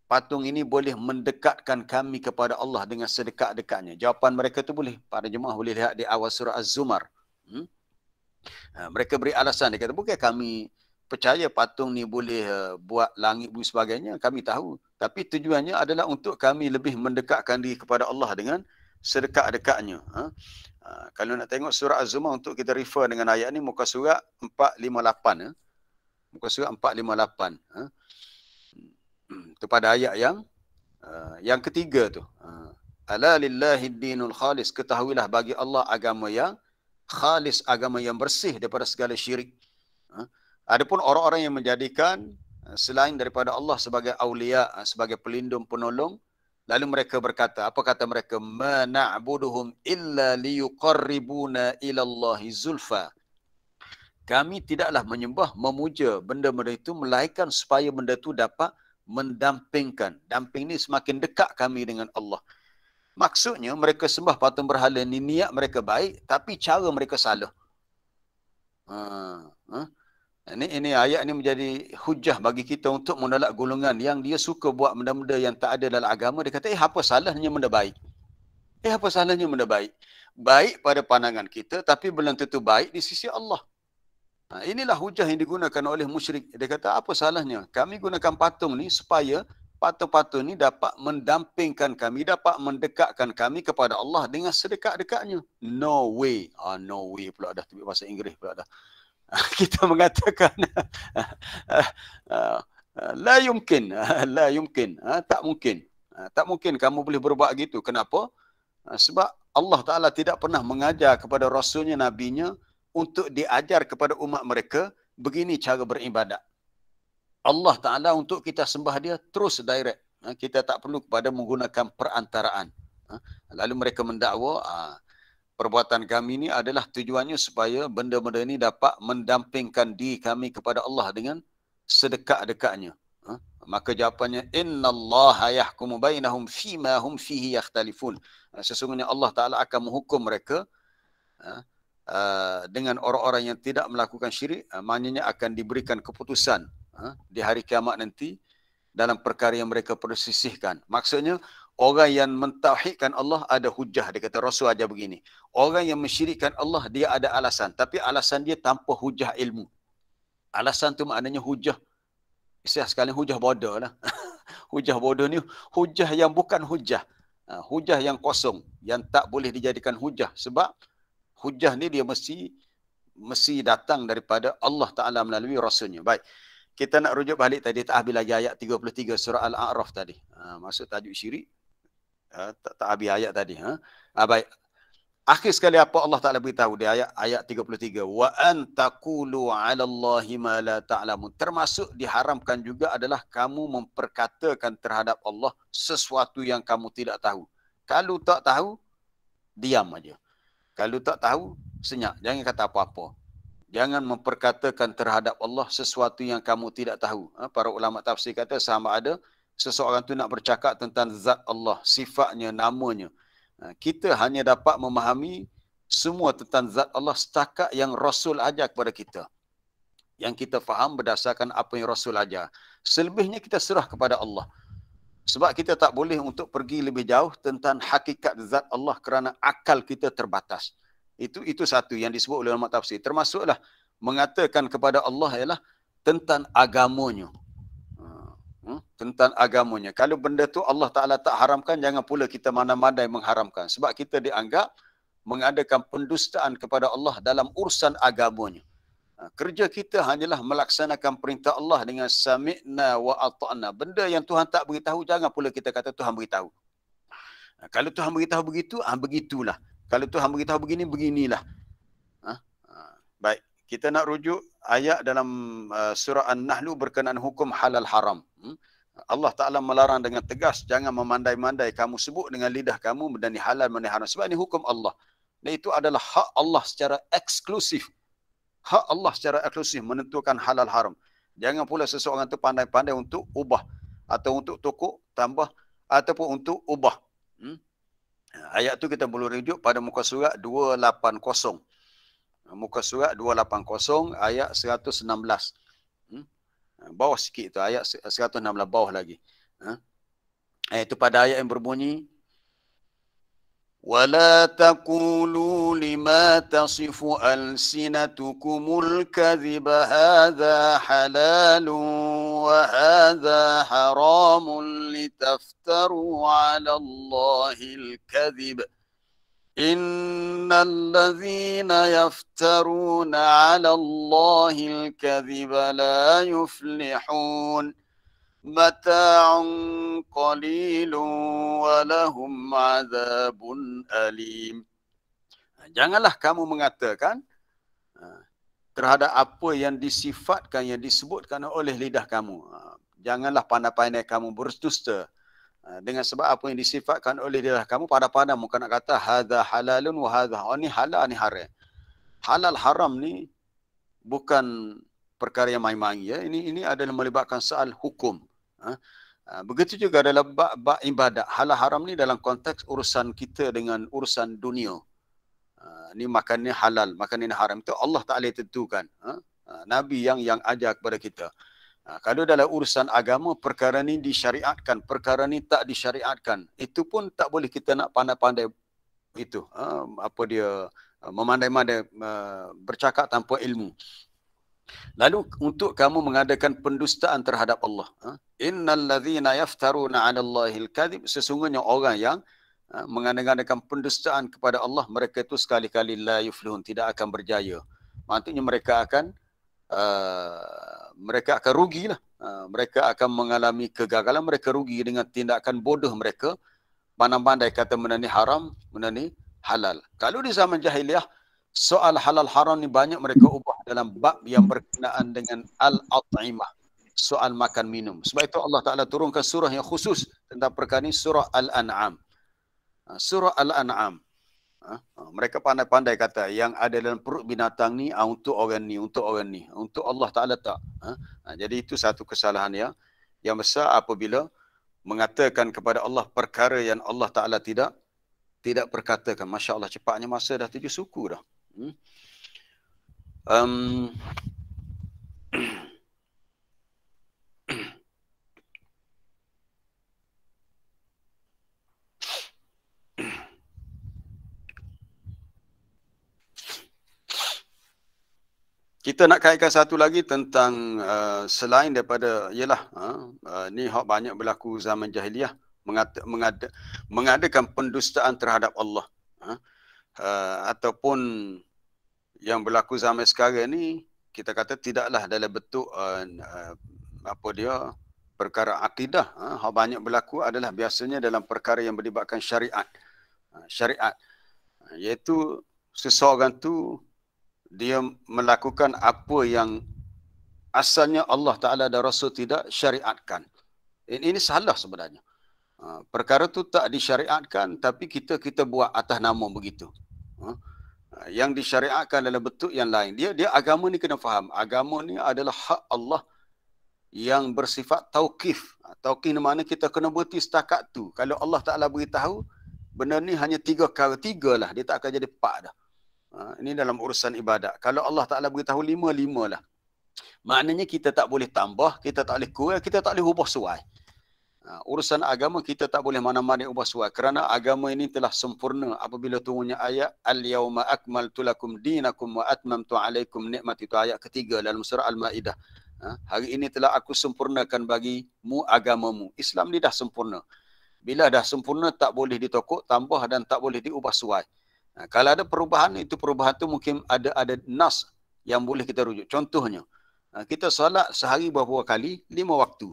patung ini boleh mendekatkan kami kepada Allah dengan sedekat-dekatnya. Jawapan mereka tu boleh, para jemaah boleh lihat di awal surah Az-Zumar. Mereka beri alasan, dia kata, bukan kami percaya patung ni boleh buat langit bumi sebagainya, kami tahu. Tapi tujuannya adalah untuk kami lebih mendekatkan diri kepada Allah dengan sedekat-dekatnya. Kalau nak tengok surah Az-Zumar untuk kita refer dengan ayat ni, muka surat 458. Muka surat 458. Itu pada ayat yang ketiga tu. Ala lillahi dinul khalis, ketahuilah bagi Allah agama yang khalis, agama yang bersih daripada segala syirik. Adapun orang-orang yang menjadikan selain daripada Allah sebagai aulia, sebagai pelindung penolong, lalu mereka berkata, apa kata mereka? Ma na'buduhum illa liyuqarribuna ilallahi zulfa. Kami tidaklah menyembah, memuja benda-benda itu melainkan supaya benda itu dapat mendampingkan. Damping ni semakin dekat kami dengan Allah. Maksudnya mereka sembah patung berhala ni, niat mereka baik, tapi cara mereka salah. Ini ayat ni menjadi hujah bagi kita untuk menolak golongan yang dia suka buat benda-benda yang tak ada dalam agama. Dia kata, apa salahnya benda baik? Apa salahnya benda baik? Baik pada pandangan kita, tapi belum tentu baik di sisi Allah. Inilah hujah yang digunakan oleh musyrik. Dia kata, apa salahnya? Kami gunakan patung ni supaya patung-patung ni dapat mendampingkan kami, dapat mendekatkan kami kepada Allah dengan sedekat-dekatnya. No way. No way pula dah. Bahasa Inggeris pula dah. Kita mengatakan la yumkin. La yumkin. Tak mungkin. Tak mungkin kamu boleh berbuat gitu. Kenapa? Sebab Allah Ta'ala tidak pernah mengajar kepada Rasulnya, Nabinya untuk diajar kepada umat mereka begini cara beribadat. Allah Ta'ala untuk kita sembah dia terus direct. Kita tak perlu kepada menggunakan perantaraan. Lalu mereka mendakwa, perbuatan kami ini adalah tujuannya supaya benda-benda ini dapat mendampingkan diri kami kepada Allah dengan sedekat-dekatnya. Maka jawapannya, innallaha yahkumu bainahum fima hum fihi yakhtalifun. Sesungguhnya Allah Ta'ala akan menghukum mereka dengan orang-orang yang tidak melakukan syirik, maknanya akan diberikan keputusan di hari kiamat nanti dalam perkara yang mereka persisihkan. Maksudnya, orang yang mentauhidkan Allah ada hujah. Dia kata Rasul aja begini. Orang yang mensyirikkan Allah, dia ada alasan. Tapi alasan dia tanpa hujah ilmu. Alasan tu maknanya hujah. Istilah sekalian hujah bodoh lah. Hujah bodoh ni hujah yang bukan hujah. Hujah yang kosong. Yang tak boleh dijadikan hujah. Sebab hujah ni dia mesti datang daripada Allah Ta'ala melalui Rasulnya. Baik. Kita nak rujuk balik tadi, tak habis lagi ayat 33 surah Al-A'raf tadi. Maksud tajuk syirik. Tak habis ayat tadi. Baik. Akhir sekali apa Allah Ta'ala beritahu di ayat 33. Wa an taqulu 'ala Allahi ma la ta'lamun. Termasuk diharamkan juga adalah kamu memperkatakan terhadap Allah sesuatu yang kamu tidak tahu. Kalau tak tahu, diam aja. Kalau tak tahu, senyap. Jangan kata apa-apa. Jangan memperkatakan terhadap Allah sesuatu yang kamu tidak tahu. Para ulama tafsir kata sama ada seseorang tu nak bercakap tentang zat Allah, sifatnya, namanya. Kita hanya dapat memahami semua tentang zat Allah setakat yang Rasul ajar kepada kita. Yang kita faham berdasarkan apa yang Rasul ajar. Selebihnya kita serah kepada Allah. Sebab kita tak boleh untuk pergi lebih jauh tentang hakikat zat Allah kerana akal kita terbatas. Itu satu yang disebut oleh ulama tafsir. Termasuklah mengatakan kepada Allah ialah tentang agamanya. Tentang agamanya. Kalau benda tu Allah Ta'ala tak haramkan, jangan pula kita mana-mana mengharamkan. Sebab kita dianggap mengadakan pendustaan kepada Allah dalam urusan agamanya. Kerja kita hanyalah melaksanakan perintah Allah dengan sami'na wa ata'na. Benda yang Tuhan tak beritahu, jangan pula kita kata Tuhan beritahu. Kalau Tuhan beritahu begitu, begitulah. Kalau Tuhan beritahu begini, beginilah. Baik, kita nak rujuk ayat dalam surah An-Nahl berkenaan hukum halal haram. Allah Ta'ala melarang dengan tegas, jangan memandai-mandai kamu sebut dengan lidah kamu dan halal dan haram. Sebab ini hukum Allah. Dan itu adalah hak Allah secara eksklusif. Hak Allah secara eksklusif menentukan halal haram. Jangan pula seseorang itu pandai-pandai untuk ubah. Atau untuk tokok, tambah, ataupun untuk ubah. Ayat tu kita boleh rujuk pada muka surat 280. Muka surat 280 ayat 116. Bawah sikit tu ayat 116 bawah lagi. Itu pada ayat yang berbunyi وَلَا تَقُولُوا لِمَا تَصِفُ أَلْسِنَتُكُمُ الْكَذِبَ هَذَا حَلَالٌ وَهَذَا حَرَامٌ لِتَفْتَرُوا عَلَى اللَّهِ الْكَذِبَ إِنَّ الَّذِينَ يَفْتَرُونَ عَلَى اللَّهِ الْكَذِبَ لَا يُفْلِحُونَ مَتَاعٌ قَلِيلٌ وَلَهُمْ عَذَابٌ أَلِيمٌ. Janganlah kamu mengatakan terhadap apa yang disifatkan, yang disebutkan oleh lidah kamu. Janganlah pandai-pandai kamu berdusta dengan sebab apa yang disifatkan oleh lidah kamu. Pada-pada muka nak kata hadza halalun wa hadza, ni halal ni haram. Halal haram ni bukan perkara yang main-main ya. Ini adalah melibatkan soal hukum. Begitu juga dalam bab ibadat. Halal haram ni dalam konteks urusan kita dengan urusan dunia. Ni makannya halal, makannya haram. Itu Allah Ta'ala tentukan. Nabi yang ajar kepada kita. Kalau dalam urusan agama, perkara ni disyariatkan, perkara ni tak disyariatkan. Itu pun tak boleh kita nak pandai-pandai itu. Apa dia, memandai-mandai, bercakap tanpa ilmu. Lalu untuk kamu mengadakan pendustaan terhadap Allah. Innal ladzina yaftaruna 'ala Allahil kadzib, sesungguhnya orang yang mengadakan pendustaan kepada Allah, mereka itu sekali-kali la yuflihun, tidak akan berjaya. Maksudnya mereka akan rugilah. Mereka akan mengalami kegagalan, mereka rugi dengan tindakan bodoh mereka. pandai-pandai kata benda ni haram, benda ni halal. Kalau di zaman jahiliah, soal halal haram ni banyak mereka ubah dalam bab yang berkenaan dengan al-at'imah, soal makan minum. Sebab itu Allah Ta'ala turunkan surah yang khusus tentang perkara ini, surah Al-An'am. Surah Al-An'am. Mereka pandai-pandai kata yang ada dalam perut binatang ni untuk orang ni, untuk orang ni. Untuk Allah Ta'ala tak. Jadi itu satu kesalahan yang besar apabila mengatakan kepada Allah perkara yang Allah Ta'ala tidak perkatakan. Masya Allah, cepatnya masa dah 7 suku dah. Kita nak kaitkan satu lagi tentang selain daripada ialah ni hak banyak berlaku zaman jahiliah, mengadakan pendustaan terhadap Allah, ataupun yang berlaku zaman sekarang ni kita kata tidaklah dalam bentuk perkara akidah. Hak banyak berlaku adalah biasanya dalam perkara yang melibatkan syariat, iaitu seseorang tu dia melakukan apa yang asalnya Allah Ta'ala dan Rasul tidak syariatkan. Ini salah sebenarnya. Perkara tu tak disyariatkan, tapi kita buat atas nama begitu. Yang disyariatkan dalam bentuk yang lain. Dia agama ni kena faham. Agama ni adalah hak Allah yang bersifat tauqif. Tauqif ni mana kita kena berhenti setakat tu. Kalau Allah Ta'ala beritahu, benda ni hanya 3 perkara. 3 lah. Dia tak akan jadi 4 dah. Ini dalam urusan ibadat. Kalau Allah Ta'ala beritahu 5 lah. Maknanya kita tak boleh tambah, kita tak boleh kurang, kita tak boleh ubah suai. Urusan agama kita tak boleh mana-mana ubah suai. Kerana agama ini telah sempurna apabila turunnya ayat Al-yawma akmaltu lakum dinakum wa atmamtu alaikum ni'mati. Itu ayat ketiga dalam surah Al-Ma'idah. Hari ini telah aku sempurnakan bagimu agamamu. Islam ni dah sempurna. Bila dah sempurna tak boleh ditokok, tambah dan tak boleh diubah suai. Kalau ada perubahan, itu perubahan tu mungkin ada nas yang boleh kita rujuk. Contohnya, kita solat sehari berapa kali? 5 waktu.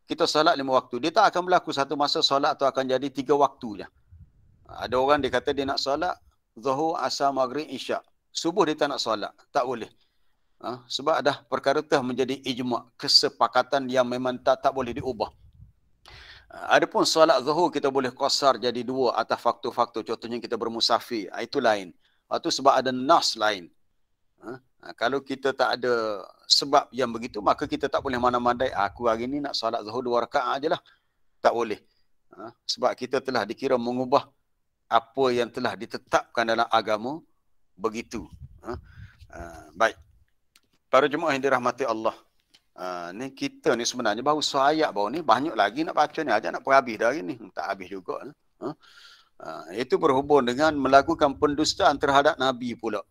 Kita solat 5 waktu. Dia tak akan berlaku satu masa solat tu akan jadi 3 waktu je. Ada orang dia kata dia nak solat Zuhur, Asar, Maghrib, Isyak. Subuh dia tak nak solat. Tak boleh. Sebab dah perkara tu menjadi ijma', kesepakatan yang memang tak boleh diubah. Adapun solat zuhur kita boleh qasar jadi 2 atas faktor-faktor. Contohnya kita bermusafir. Itu lain. Itu sebab ada nas lain. Kalau kita tak ada sebab yang begitu, maka kita tak boleh mana-mandai. Aku hari ni nak solat zuhur 2 rakaat je lah. Tak boleh. Sebab kita telah dikira mengubah apa yang telah ditetapkan dalam agama begitu. Baik. Para jemaah yang dirahmati Allah. Ni kita ni sebenarnya baru ayat baru ni, banyak lagi nak baca ni, aja nak habis dah hari ni. Tak habis juga. Itu berhubung dengan melakukan pendustaan terhadap Nabi pula.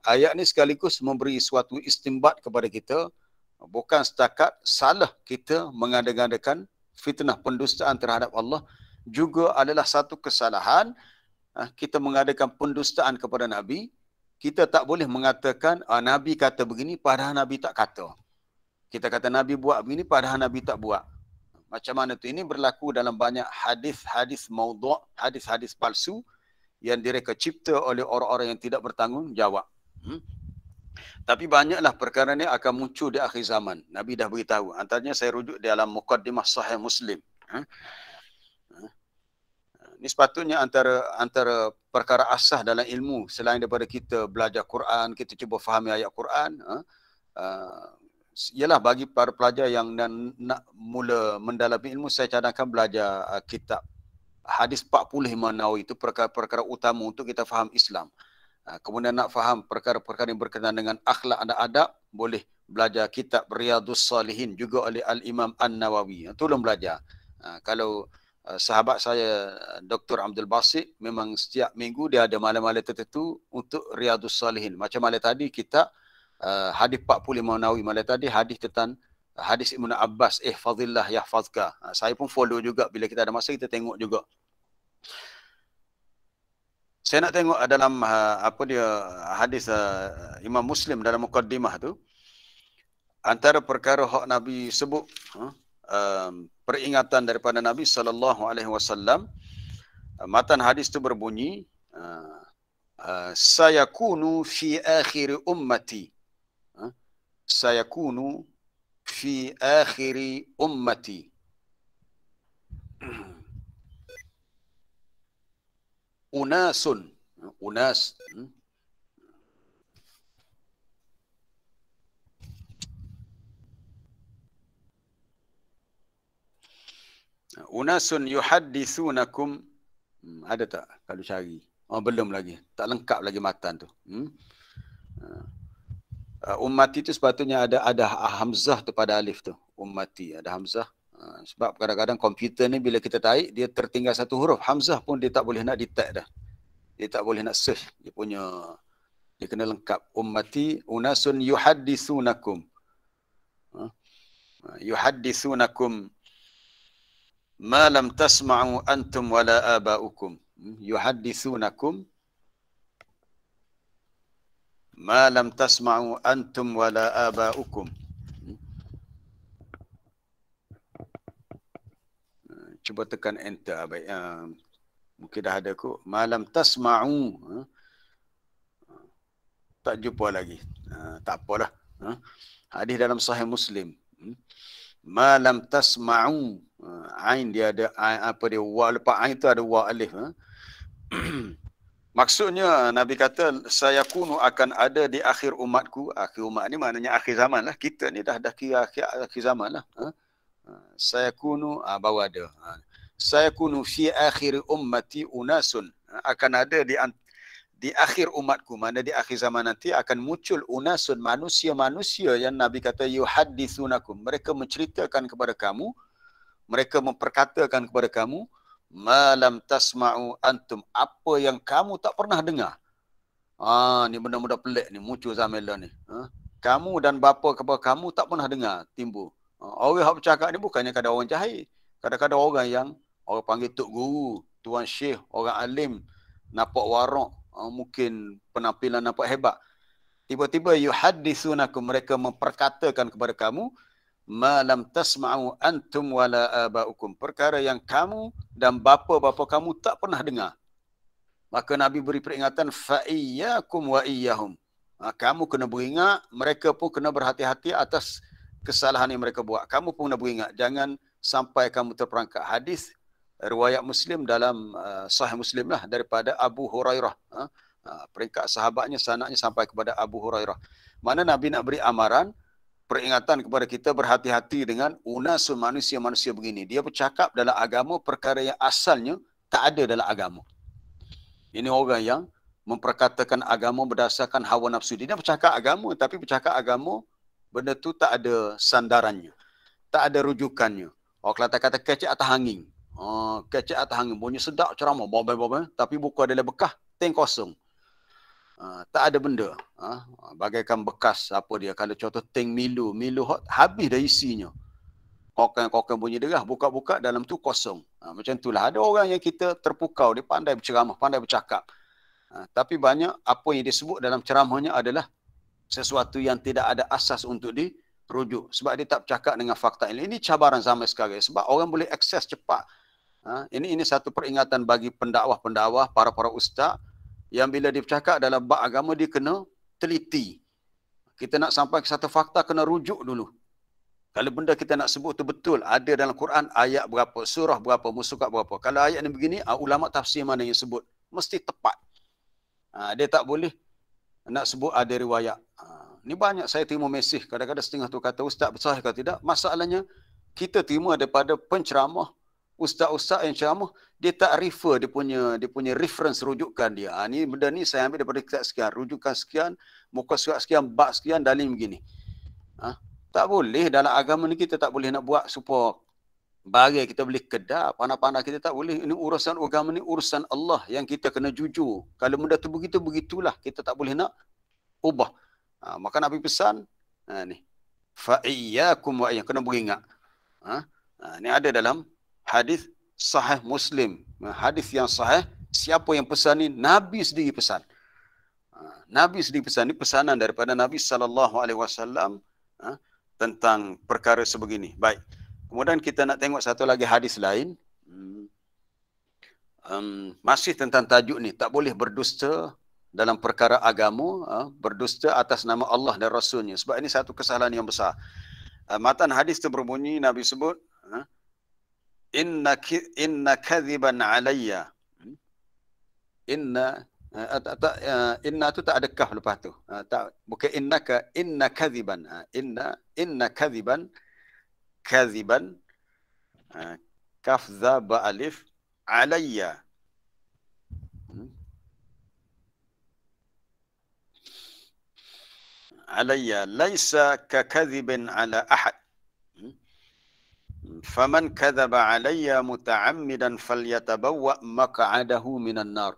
Ayat ni sekaligus memberi suatu istimbat kepada kita. Bukan setakat salah kita mengadakan fitnah pendustaan terhadap Allah, juga adalah satu kesalahan kita mengadakan pendustaan kepada Nabi. Kita tak boleh mengatakan Nabi kata begini padahal Nabi tak kata. Kita kata Nabi buat begini padahal Nabi tak buat. Macam mana tu? Ini berlaku dalam banyak hadis-hadis maudhu', hadis-hadis palsu yang direka cipta oleh orang-orang yang tidak bertanggungjawab. Tapi banyaklah perkara ni akan muncul di akhir zaman. Nabi dah beritahu. Antaranya saya rujuk dalam Muqaddimah Sahih Muslim. Ini sepatutnya antara perkara asas dalam ilmu, selain daripada kita belajar Quran, kita cuba fahami ayat Quran, ialah bagi para pelajar yang nak mula mendalami ilmu, saya cadangkan belajar kitab Hadis 40 Imam Nawawi. Itu perkara-perkara utama untuk kita faham Islam. Kemudian nak faham perkara-perkara yang berkenaan dengan akhlak dan adab, boleh belajar kitab Riyadhus Salihin juga oleh Al-Imam An-Nawawi. Tolong belajar. Kalau sahabat saya Dr. Abdul Basit, memang setiap minggu dia ada malam-malam tertentu untuk Riyadhus Salihin. Macam malam tadi kita hadis 40 Imam Nawawi, malam tadi hadis tentang hadis Ibnu Abbas, ihfazillah yahfazka. Saya pun follow juga, bila kita ada masa kita tengok juga. Saya nak tengok dalam hadis Imam Muslim dalam muqaddimah tu, antara perkara hak Nabi sebut peringatan daripada Nabi SAW Matan hadis itu berbunyi, sayakunu fi akhir ummati. Sayakunu fi akhir ummati. Unasun. Unas. Unasun yuhaddithunakum. Ada tak kalau cari? Oh, belum lagi. Tak lengkap lagi matan tu. Ummati itu sepatutnya ada hamzah tu pada alif tu. Ummati ada hamzah. Sebab kadang-kadang komputer ni bila kita tarik dia tertinggal satu huruf. Hamzah pun dia tak boleh nak detect dah. Dia tak boleh nak search. Dia kena lengkap. Ummati unasun yuhaddithunakum. Yuhaddithunakum ma lam tasma'u antum wala aba'ukum. Yuhaddithunakum ma lam tasma'u antum wala aba'ukum. Cuba tekan enter. Baik. Mungkin dah ada kot. Ma lam tasma'u. Tak jumpa lagi. Tak apalah. Hadis dalam Sahih Muslim. Ma lam tasma'u. Ain dia ada apa dia wa, lepas ain tu ada wa alif. Maksudnya Nabi kata sayakunu akan ada di akhir umatku. Akhir umat ni maknanya akhir zaman lah. Kita ni dah kira akhir zaman lah. Sayakunu baru ada. Sayakunu fi akhir ummati unasun. Akan ada di akhir umatku, mana di akhir zaman nanti akan muncul unasun, manusia-manusia yang Nabi kata yuhaddithunakum. Mereka menceritakan kepada kamu, mereka memperkatakan kepada kamu, ma lam tasma'u antum, apa yang kamu tak pernah dengar. Ni benda-benda pelik ni muncul zaman ni. Kamu dan bapa kepada kamu tak pernah dengar timbul. Orang yang bercakap ni bukannya kadang orang jahil. Kadang-kadang orang yang orang panggil tok guru, tuan syekh, orang alim, nampak warak, mungkin penampilan nampak hebat. Tiba-tiba yuhaddithunakum, mereka memperkatakan kepada kamu, ma lam tasma'u antum wala aba'ukum, perkara yang kamu dan bapa-bapa kamu tak pernah dengar. Maka Nabi beri peringatan, fa iyyakum wa iyyahum. Kamu kena beringat, mereka pun kena berhati-hati atas kesalahan yang mereka buat. Kamu pun kena beringat, jangan sampai kamu terperangkap. Hadis riwayat Muslim dalam Sahih Muslim lah, daripada Abu Hurairah. Peringkat sahabatnya, sanadnya sampai kepada Abu Hurairah. Mana Nabi nak beri amaran, peringatan kepada kita berhati-hati dengan unasun, manusia-manusia begini. Dia bercakap dalam agama perkara yang asalnya tak ada dalam agama. Ini orang yang memperkatakan agama berdasarkan hawa nafsu. Dia bercakap agama, tapi bercakap agama, benda tu tak ada sandarannya. Tak ada rujukannya. Orang Kelantan kata kecek atas angin. Kecek atas angin. Bunyi sedap ceramah. Bobai-bobai. Tapi buku adalah bekas. Tank kosong. Tak ada benda. Bagaikan bekas apa dia. Kalau contoh tank Milo. Milo habis dah isinya. Kokan-kokan bunyi derah. Buka-buka dalam tu kosong. Macam itulah. Ada orang yang kita terpukau. Dia pandai berceramah. Pandai bercakap. Tapi banyak apa yang disebut dalam ceramahnya adalah sesuatu yang tidak ada asas untuk dirujuk. Sebab dia tak bercakap dengan fakta ini. Ini cabaran zaman sekarang. Sebab orang boleh akses cepat. Ini satu peringatan bagi pendakwah-pendakwah, para ustaz, yang bila dia bercakap dalam bab agama, dia kena teliti. Kita nak sampai ke satu fakta, kena rujuk dulu. Kalau benda kita nak sebut tu betul, ada dalam Quran, ayat berapa, surah berapa, musukat berapa. Kalau ayat ni begini, ulama tafsir mana yang sebut. Mesti tepat. Dia tak boleh nak sebut ada riwayat. Ni banyak saya terima mesej. Kadang-kadang setengah tu kata, ustaz bersahih ke tidak. Masalahnya, kita terima daripada penceramah, ustaz-ustaz yang ceramah, dia tak refer dia punya reference, rujukan dia. Ni benda ni saya ambil daripada kitab sekian, rujukan sekian, muka surat sekian, bab sekian, dalil begini. Tak boleh dalam agama ni, kita tak boleh nak buat supaya bagai kita boleh kedap, pandai-pandai kita tak boleh. Ini urusan agama ni urusan Allah yang kita kena jujur. Kalau benda tu begitu, begitulah. Kita tak boleh nak ubah. Maka Nabi pesan, ni. Fa iyyakum wa iyyakum, kena beringat. Ni ada dalam hadis Sahih Muslim. Hadis yang sahih, siapa yang pesan ni? Nabi sendiri pesan. Nabi sendiri pesan. Ni pesanan daripada Nabi SAW tentang perkara sebegini. Baik. Kemudian kita nak tengok satu lagi hadis lain. Masih tentang tajuk ni, tak boleh berdusta dalam perkara agama, berdusta atas nama Allah dan Rasulnya. Sebab ini satu kesalahan yang besar. Matan hadis tu berbunyi, Nabi sebut, inna kadhiban alayya. Inna tu tak ada kaf lepas tu. Bukan innaka, inna kadhiban. Inna kadhiban, kadhiban, kaf za ba alif, alayya. Alayya laisa kakadhibin ala ahad. Faman kadhaba alayya muta'ammidan falyatabawwa maq'adahu minan nar.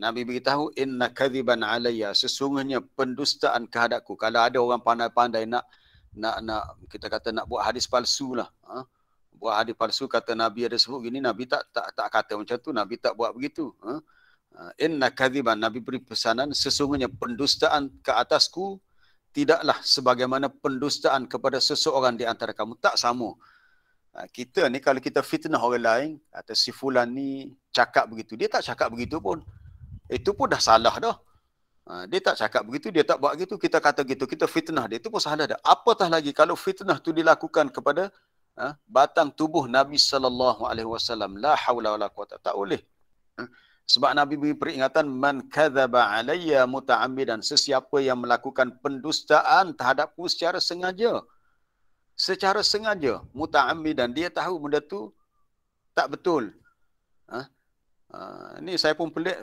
Nabi beritahu inna kadhiban alayya, sesungguhnya pendustaan kehadapku. Kalau ada orang pandai-pandai nak kita kata nak buat hadis palsu lah. Buat hadis palsu, kata Nabi ada sebut gini, Nabi tak kata macam tu, Nabi tak buat begitu. Inna kadhiban, Nabi beri pesanan, sesungguhnya pendustaan ke atasku tidaklah sebagaimana pendustaan kepada seseorang di antara kamu. Tak sama. Kita ni kalau kita fitnah orang lain, kata si fulan ni cakap begitu, dia tak cakap begitu pun, itu pun dah salah dah. Dia tak cakap begitu, dia tak buat gitu, kita kata gitu, kita fitnah dia, itu pun salah dah. Apatah lagi kalau fitnah tu dilakukan kepada batang tubuh Nabi SAW. La haula wala quwata, tak boleh. Sebab Nabi beri peringatan, man kadzaba alayya muta'ammidan, sesiapa yang melakukan pendustaan terhadapku secara sengaja. Secara sengaja, muta'ammidan, dia tahu benda tu tak betul. Ni saya pun pelik,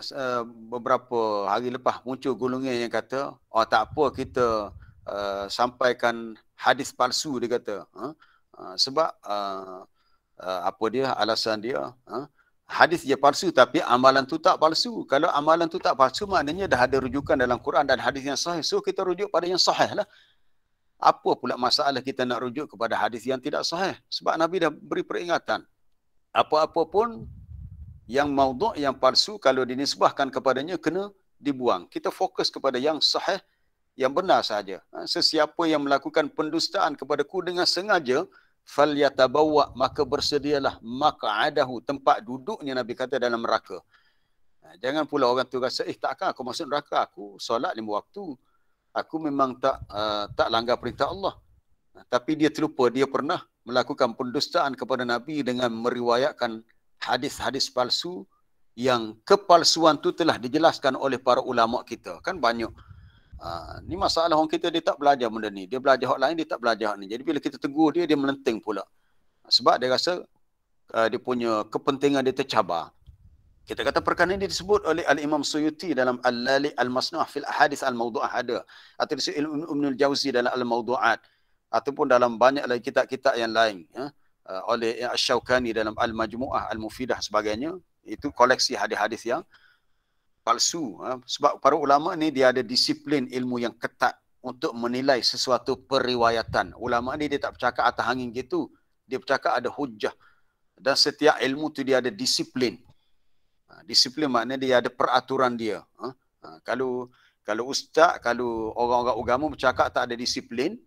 beberapa hari lepas muncul golongan yang kata, oh tak apa kita sampaikan hadis palsu, dia kata. Sebab apa dia, alasan dia, hadis dia palsu tapi amalan tu tak palsu. Kalau amalan tu tak palsu, maknanya dah ada rujukan dalam Quran dan hadis yang sahih. So kita rujuk pada yang sahih lah. Apa pula masalah kita nak rujuk kepada hadis yang tidak sahih? Sebab Nabi dah beri peringatan. Apa-apa pun yang maudhu', yang palsu, kalau dinisbahkan kepadanya kena dibuang. Kita fokus kepada yang sahih, yang benar saja. Sesiapa yang melakukan pendustaan kepadaku dengan sengaja, falyatabawwa, maka bersedialah maq'adahu, tempat duduknya, Nabi kata, dalam neraka. Jangan pula orang tu rasa, takkan aku masuk neraka, aku solat 5 waktu. Aku memang tak langgar perintah Allah. Tapi dia terlupa, dia pernah melakukan pendustaan kepada Nabi dengan meriwayatkan hadis-hadis palsu, yang kepalsuan tu telah dijelaskan oleh para ulama kita. Kan banyak. Ni masalah orang kita, dia tak belajar benda ni. Dia belajar hak lain, dia tak belajar hak ni. Jadi bila kita tegur dia, dia melenting pula. Sebab dia rasa dia punya kepentingan dia tercabar. Kita kata perkara ini disebut oleh Al-Imam Suyuti dalam Al-Lali Al-Masnu'ah fil Ahadits Al-Mawdu'ah ada. Atau disebut Ibnul Jauzi dalam Al-Mawdu'at. Ataupun dalam banyak lagi kitab-kitab yang lain. Oleh Asy-Syaukani dalam Al-Majmu'ah Al-Mufidah sebagainya. Itu koleksi hadis-hadis yang palsu. Sebab para ulama ni dia ada disiplin ilmu yang ketat untuk menilai sesuatu periwayatan. Ulama ni dia tak bercakap atas angin gitu. Dia bercakap ada hujah. Dan setiap ilmu tu dia ada disiplin. Disiplin maknanya dia ada peraturan dia. Kalau ustaz, kalau orang-orang agama bercakap tak ada disiplin,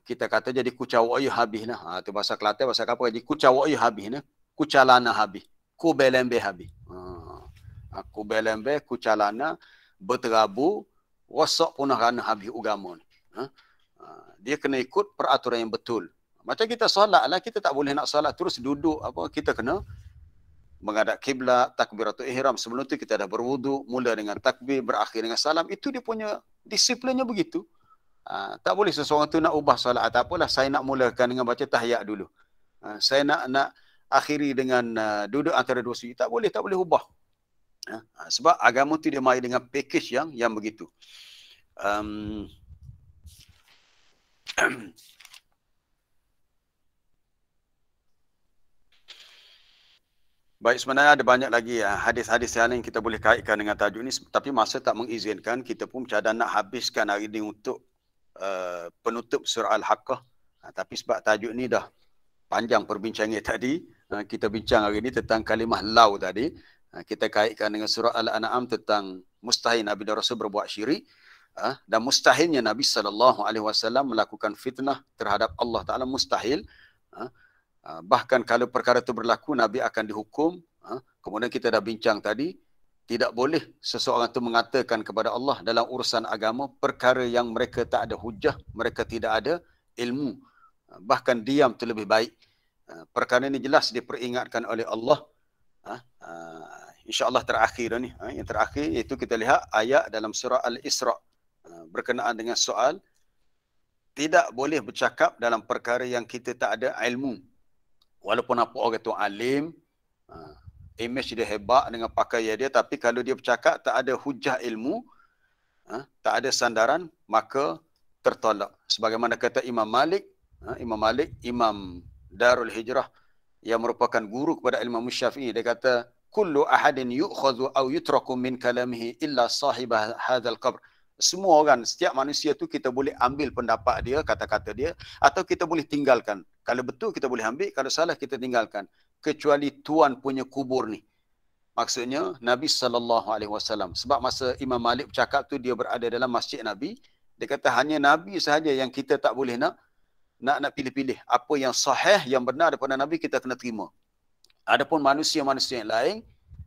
kita kata jadi kucawa ayu habis lah. Tu bahasa Kelantan, bahasa apa? Jadi kucawa ayu habis lah. Kucalana habis. Kubelembe habis. Kubelembe, kucalana, berterabu, rosak punah rana habis agama ni. Dia kena ikut peraturan yang betul. Macam kita solat lah, kita tak boleh nak solat terus duduk apa, kita kena menghadap kiblat, takbiratul ihram. Sebelum tu kita dah berwuduk, mula dengan takbir, berakhir dengan salam. Itu dia punya disiplinnya begitu. Tak boleh seseorang tu nak ubah solat. Tak apalah, saya nak mulakan dengan baca tahiyat dulu. Saya nak akhiri dengan duduk antara dua sujud. Tak boleh ubah. Sebab agama tu dia mai dengan package yang begitu. Baik, sebenarnya ada banyak lagi hadis-hadis yang lain kita boleh kaitkan dengan tajuk ni, tapi masa tak mengizinkan. Kita pun cadang nak habiskan hari ini untuk penutup surah Al-Haqqah. Tapi sebab tajuk ni dah panjang perbincangan tadi, kita bincang hari ini tentang kalimah lau tadi. Kita kaitkan dengan surah Al-An'am tentang mustahil Nabi dan Rasul berbuat syirik, dan mustahilnya Nabi SAW melakukan fitnah terhadap Allah Ta'ala, mustahil. Bahkan kalau perkara itu berlaku, Nabi akan dihukum. Kemudian kita dah bincang tadi, tidak boleh seseorang itu mengatakan kepada Allah dalam urusan agama perkara yang mereka tak ada hujah, mereka tidak ada ilmu. Bahkan diam itu lebih baik. Perkara ini jelas diperingatkan oleh Allah. InsyaAllah terakhir ni. Yang terakhir iaitu kita lihat ayat dalam surah Al-Isra berkenaan dengan soal tidak boleh bercakap dalam perkara yang kita tak ada ilmu. Walaupun apa orang tu alim, image dia hebat dengan pakaian dia, tapi kalau dia bercakap tak ada hujah ilmu, tak ada sandaran, maka tertolak. Sebagaimana kata Imam Malik, Imam Darul Hijrah yang merupakan guru kepada Imam Syafi'i, dia kata kullu ahadin yu'khadhu aw yutraku min kalamihi illa sahibah hadzal qabr. Semua orang, setiap manusia tu kita boleh ambil pendapat dia, kata-kata dia, atau kita boleh tinggalkan. Kalau betul kita boleh ambil, kalau salah kita tinggalkan. Kecuali tuan punya kubur ni. Maksudnya Nabi SAW. Sebab masa Imam Malik bercakap tu dia berada dalam masjid Nabi. Dia kata hanya Nabi sahaja yang kita tak boleh nak pilih-pilih. Apa yang sahih, yang benar daripada Nabi kita kena terima. Adapun manusia-manusia yang lain,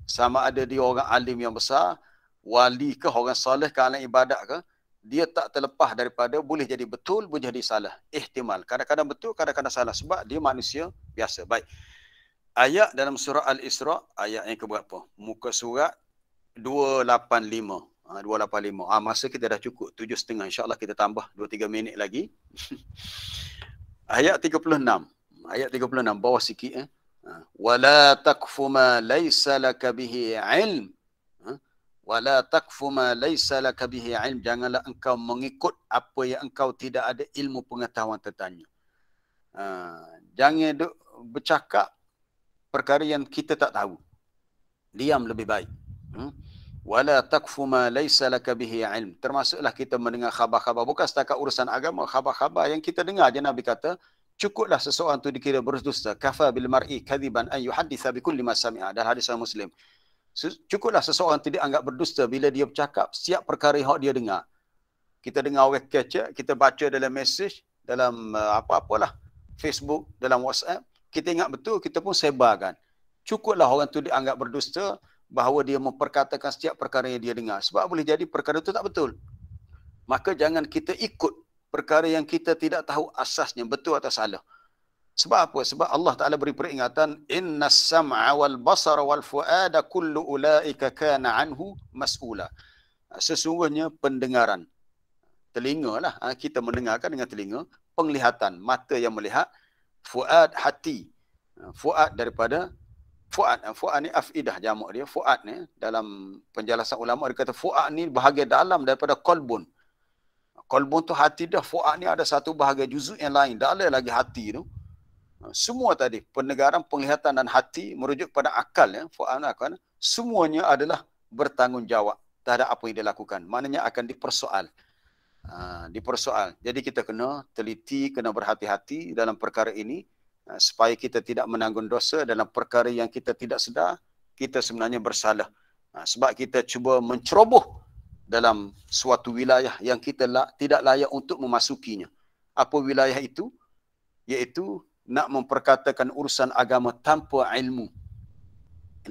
sama ada dia orang alim yang besar, wali ke, orang soleh ke, alam ibadat ke, dia tak terlepas daripada boleh jadi betul, boleh jadi salah. Ihtimal. Kadang-kadang betul, kadang-kadang salah. Sebab dia manusia biasa. Baik. Ayat dalam surah Al-Isra, ayat yang keberapa? Muka surat 285. 285. Masa kita dah cukup. 7.30. InsyaAllah kita tambah 2-3 minit lagi. Ayat 36. Ayat 36. Bawah sikit. Wala taqfu ma laysa laka bihi ilm. Wala taqfu ma laysa laka bihi ilm. Janganlah engkau mengikut apa yang engkau tidak ada ilmu pengetahuan tentangnya. Jangan bercakap perkara yang kita tak tahu. Diam lebih baik. Wala taqfu ma laysa laka bihi ilm. Termasuklah kita mendengar khabar-khabar, bukan setakat urusan agama, khabar-khabar yang kita dengar je. Nabi kata, cukuplah seseorang tu dikira berdusta. Kafa bil mar'i kadhiban an yuhadditha bi kulli ma sami'a. Dalam hadis Muslim. Cukuplah seseorang tu dianggap berdusta bila dia bercakap setiap perkara yang dia dengar. Kita dengar orang kecek, kita baca dalam mesej, dalam apa-apalah, Facebook, dalam WhatsApp, kita ingat betul, kita pun sebarkan. Cukuplah orang tu dianggap berdusta bahawa dia memperkatakan setiap perkara yang dia dengar. Sebab boleh jadi perkara itu tak betul. Maka jangan kita ikut perkara yang kita tidak tahu asasnya betul atau salah. Sebab apa? Sebab Allah Ta'ala beri peringatan, innas sam'a wal basara wal fu'ada kullu ulaika kana anhu mas'ula. Sesungguhnya pendengaran, telinga lah, kita mendengarkan dengan telinga, penglihatan, mata yang melihat, fu'ad, hati. Fu'ad daripada, fu'ad ni afidah jamak dia, fu'ad ni, dalam penjelasan ulama dia kata fu'ad ni bahagian dalam daripada kolbun. Kolbun tu hati dah, fu'ad ni ada satu bahagian juzuk yang lain, dalam lagi hati tu. Semua tadi, pendengaran, penglihatan dan hati merujuk kepada akal, ya, fu'ad akal, semuanya adalah bertanggungjawab terhadap apa yang dia lakukan. Maknanya akan dipersoal. Dipersoal. Jadi kita kena teliti, kena berhati-hati dalam perkara ini, supaya kita tidak menanggung dosa dalam perkara yang kita tidak sedar, kita sebenarnya bersalah. Sebab kita cuba menceroboh dalam suatu wilayah yang kita tidak layak untuk memasukinya. Apa wilayah itu? Iaitu nak memperkatakan urusan agama tanpa ilmu.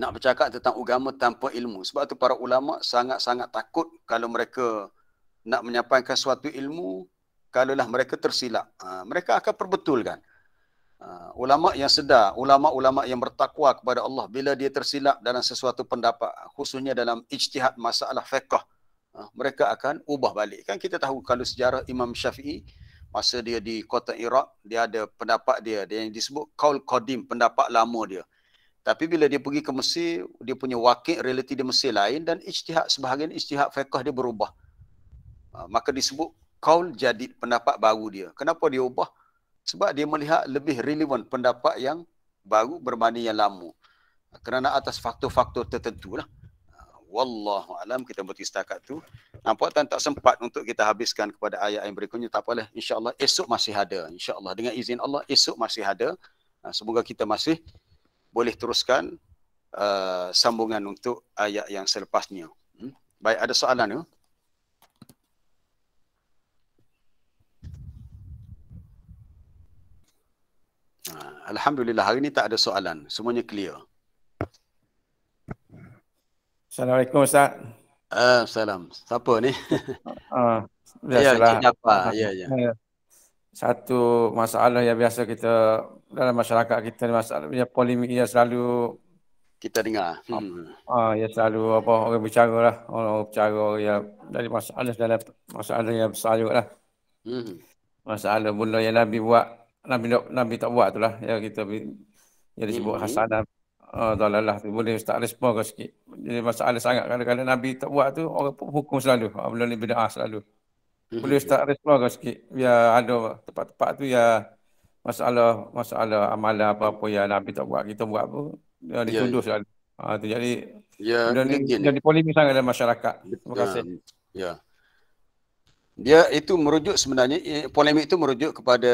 Nak bercakap tentang agama tanpa ilmu. Sebab itu para ulama sangat-sangat takut kalau mereka nak menyampaikan suatu ilmu, kalaulah mereka tersilap. Mereka akan perbetulkan. Ulama yang sedar, ulama-ulama yang bertakwa kepada Allah, bila dia tersilap dalam sesuatu pendapat, khususnya dalam ijtihad masalah fiqh, mereka akan ubah balik. Kan kita tahu kalau sejarah Imam Syafi'i, masa dia di kota Iraq, dia ada pendapat dia yang disebut Qaul Qadim, pendapat lama dia. Tapi bila dia pergi ke Mesir, dia punya wakil realiti di Mesir lain, dan ijtihad, sebahagian ijtihad fiqh dia berubah. Maka disebut Qaul Jadid, pendapat baru dia. Kenapa dia ubah? Sebab dia melihat lebih relevan pendapat yang baru berbanding yang lama. Kerana atas faktor-faktor tertentu lah. Wallahu alam, kita berhenti setakat tu. Nampak tak sempat untuk kita habiskan kepada ayat yang berikutnya. Tak apalah, insya-Allah esok masih ada. Insya-Allah dengan izin Allah esok masih ada. Semoga kita masih boleh teruskan sambungan untuk ayat yang selepasnya. Baik, ada soalan ya? Alhamdulillah hari ni tak ada soalan. Semuanya clear. Assalamualaikum Ustaz. Salam. Siapa ni? Ya, Biasalah. Encik Jafar. Ya. Satu masalah yang biasa kita dalam masyarakat kita ni, masalah yang polemik yang selalu Kita dengar. yang selalu orang bicara lah, orang bicara yang dari masalah yang besar juga lah. Masalah benda yang Nabi buat, Nabi tak buat tu lah yang kita yang disebut hasanah dalalah tu. Boleh Ustaz respon ke sikit? Jadi masalah sangat kadang-kadang Nabi tak buat tu orang pun hukum selalu. Benda ni bid'ah selalu. Boleh Ustaz respon ke sikit? Biar ada tempat-tempat tu ya masalah amalan apa-apa yang Nabi tak buat, kita buat pun dituduh selalu. Tu jadi benda ni jadi polemik sangat dalam masyarakat. Terima kasih. Ya. Dia itu merujuk sebenarnya, polemik itu merujuk kepada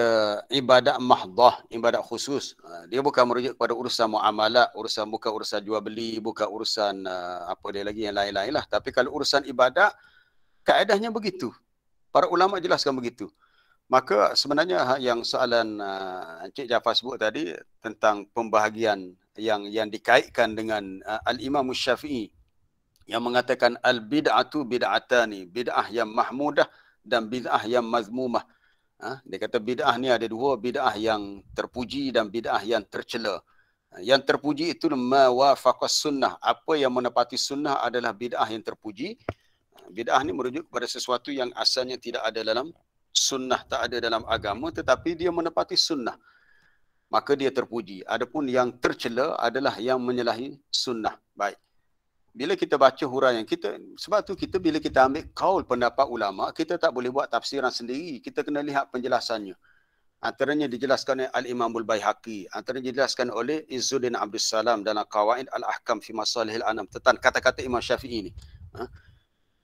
ibadat mahdah, ibadat khusus. Dia bukan merujuk kepada urusan muamalah, bukan urusan jual beli, bukan urusan apa dia lagi yang lain-lain lah. Tapi kalau urusan ibadat, kaedahnya begitu. Para ulama jelaskan begitu. Maka sebenarnya yang soalan Encik Jafar sebut tadi tentang pembahagian yang dikaitkan dengan Al-Imam Syafi'i yang mengatakan al-bid'atu bid'atani, bid'ah yang mahmudah dan bid'ah yang mazmumah. Dia kata bid'ah ni ada dua, bid'ah yang terpuji dan bid'ah yang tercela. Yang terpuji itu ma wafaqas sunnah, apa yang menepati sunnah adalah bid'ah yang terpuji. Bid'ah ni merujuk kepada sesuatu yang asalnya tidak ada dalam sunnah, tak ada dalam agama, tetapi dia menepati sunnah, maka dia terpuji. Adapun yang tercela adalah yang menyalahi sunnah. Baik. Bila kita baca huraian kita, sebab tu kita bila kita ambil kaul pendapat ulama, kita tak boleh buat tafsiran sendiri. Kita kena lihat penjelasannya. Antaranya dijelaskan oleh Al-Imam Al-Baihaqi, antaranya dijelaskan oleh Izzuddin Abdus Salam dalam Qawaid Al-Ahkam fi Masalihil Anam tentang kata-kata Imam Syafi'i ni.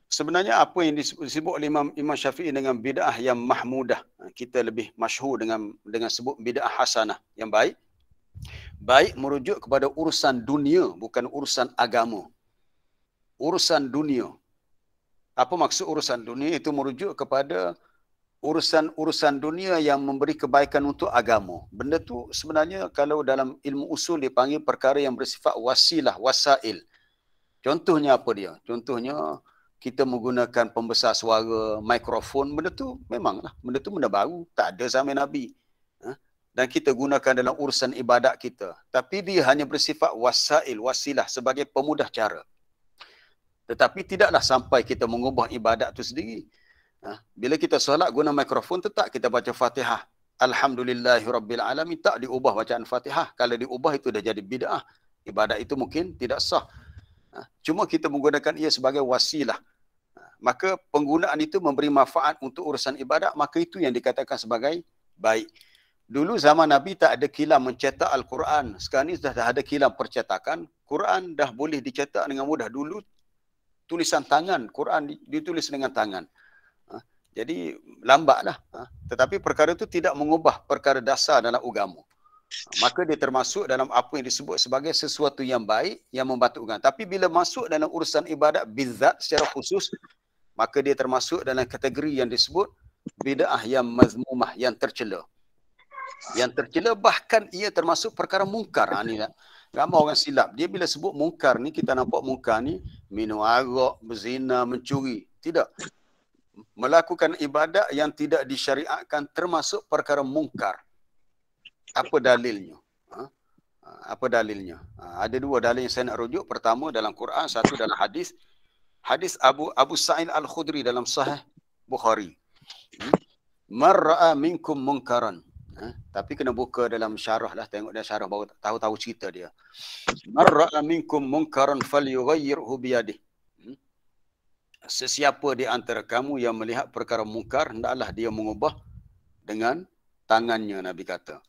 Sebenarnya apa yang disebut oleh Imam Syafi'i dengan bid'ah yang mahmudah, kita lebih masyhur dengan sebut bid'ah hasanah, yang baik. Baik merujuk kepada urusan dunia, bukan urusan agama. Urusan dunia. Apa maksud urusan dunia? Itu merujuk kepada urusan dunia yang memberi kebaikan untuk agama. Benda tu sebenarnya kalau dalam ilmu usul dipanggil perkara yang bersifat wasilah, wasail. Contohnya apa dia? Contohnya kita menggunakan pembesar suara, mikrofon, benda tu memanglah, benda tu benda baru, tak ada zaman Nabi. Dan kita gunakan dalam urusan ibadat kita. Tapi dia hanya bersifat wasail, wasilah, sebagai pemudah cara. Tetapi tidaklah sampai kita mengubah ibadat tu sendiri. Bila kita solat guna mikrofon, tetap kita baca Fatihah. Alhamdulillahirrabbilalamin, tak diubah bacaan Fatihah. Kalau diubah itu dah jadi bid'ah. Ibadat itu mungkin tidak sah. Cuma kita menggunakan ia sebagai wasilah. Maka penggunaan itu memberi manfaat untuk urusan ibadat, maka itu yang dikatakan sebagai baik. Dulu zaman Nabi tak ada kilang mencetak Al-Quran. Sekarang ni dah ada kilang percetakan. Quran dah boleh dicetak dengan mudah. Dulu tulisan tangan, Quran ditulis dengan tangan. Jadi lambatlah. Tetapi perkara itu tidak mengubah perkara dasar dalam agama. Maka dia termasuk dalam apa yang disebut sebagai sesuatu yang baik, yang membantu agama. Tapi bila masuk dalam urusan ibadat bizat secara khusus, maka dia termasuk dalam kategori yang disebut bid'ah yang mazmumah, yang tercela. Yang tercela bahkan ia termasuk perkara mungkar. Ni ramai orang silap. Dia bila sebut mungkar ni, kita nampak mungkar ni minum arak, berzina, mencuri. Tidak. Melakukan ibadat yang tidak disyariatkan termasuk perkara mungkar. Apa dalilnya? Apa dalilnya? Ada dua dalil yang saya nak rujuk. Pertama dalam Quran, satu dalam hadis. Hadis Abu Sa'id Al-Khudri dalam Sahih Bukhari. Man ra'a minkum munkaran. Tapi kena buka dalam syarah lah, tengok dalam syarah baru tahu cerita dia. Man ra'a minkum munkaran falyughayyirhu biyadihi. Sesiapa di antara kamu yang melihat perkara mungkar, hendaklah dia mengubah dengan tangannya, Nabi kata.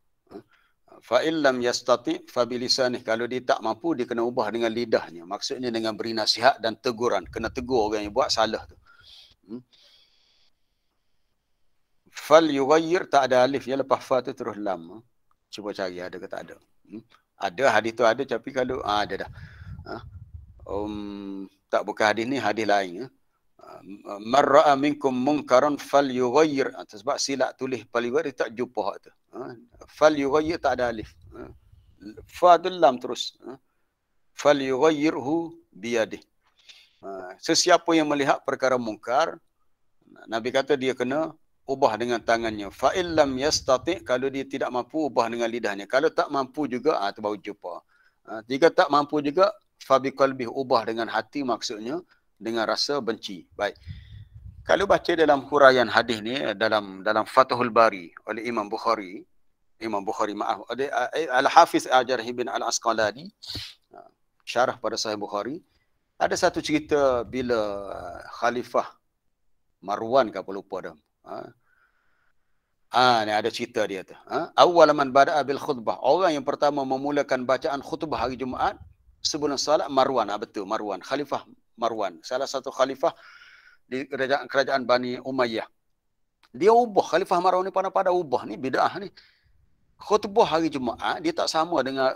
Fa illam yastati fa bilisanih. Kalau dia tak mampu, dia kena ubah dengan lidahnya. Maksudnya dengan beri nasihat dan teguran. Kena tegur orang yang buat salah tu. Fal yughayyir, tak ada alif, ya, lepas fa tu terus lam. Cuba cari ada ke tak ada. Ada, hadis tu ada, tapi kalau ada dah. Tak, bukan hadis ni, hadis lain. Man ra'a minkum munkaran falyughayyir. Sebab silap tulis falyughayyir tak jumpa hak tu. Falyughayyir tak ada alif. Fa tu lam terus. Falyughayyirhu biyadih. Sesiapa yang melihat perkara mungkar, Nabi kata dia kena ubah dengan tangannya. Fa illam yastati, kalau dia tidak mampu, ubah dengan lidahnya. Kalau tak mampu juga, tu baru jumpa. Jika tak mampu juga, fa biqalbih, ubah dengan hati, maksudnya dengan rasa benci. Baik. Kalau baca dalam huraian hadis ni dalam Fathul Bari oleh Imam Bukhari maaf, Al-Hafiz Al-Jarh bin Al-Asqalani, syarah pada Sahih Bukhari, ada satu cerita bila Khalifah Marwan ke apa lupa dah. Ni ada cerita dia tu. Awwal man bada'a bil khutbah. Orang yang pertama memulakan bacaan khutbah hari Jumaat sebelum salat Marwan. Betul, Marwan. Khalifah Marwan. Salah satu khalifah di kerajaan Bani Umayyah. Dia ubah. Khalifah Marwan ni pandai-pandai ubah ni, bid'ah ni. Khutbah hari Jumaat dia tak sama dengan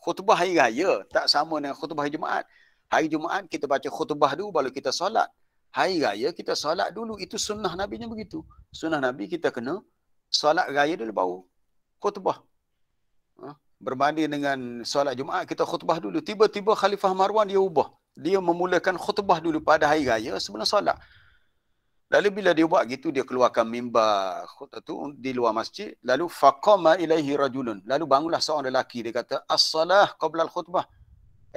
khutbah hari raya tak sama dengan khutbah hari Jumaat. Hari Jumaat kita baca khutbah dulu baru kita solat. Hari raya kita solat dulu. Itu sunnah Nabinya begitu. Sunnah Nabi kita kena solat raya dulu baru khutbah. Berbanding dengan solat Jumaat kita khutbah dulu. Tiba-tiba Khalifah Marwan dia ubah. Dia memulakan khutbah dulu pada hari raya sebelum solat. Lalu bila dia buat gitu, dia keluarkan mimbar khutbah tu di luar masjid. Lalu faqama ilaihi rajulun. Lalu bangunlah seorang lelaki. Dia kata, as-salah qabla al-khutbah.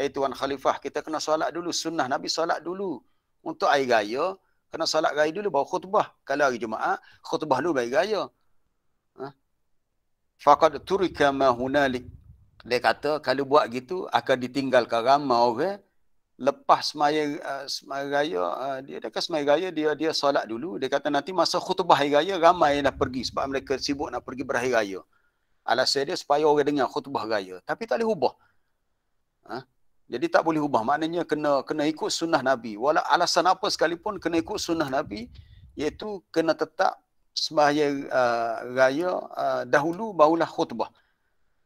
Tuan Khalifah, kita kena solat dulu. Sunnah Nabi solat dulu. Untuk hari raya, kena solat raya dulu baru khutbah. Kalau hari Jumaat, khutbah dulu hari raya. Faqad turika ma hunalik. Dia kata, kalau buat gitu, akan ditinggalkan ramai orang. Lepas semaya raya, dia dekat semaya raya, dia solat dulu. Dia kata nanti masa khutbah hari raya, ramai dah pergi. Sebab mereka sibuk nak pergi berhari raya. Alasan dia supaya orang dengar khutbah raya. Tapi tak boleh ubah. Jadi tak boleh ubah. Maknanya kena ikut sunnah Nabi. Walau alasan apa sekalipun, kena ikut sunnah Nabi. Iaitu kena tetap sembahyang raya dahulu, barulah khutbah.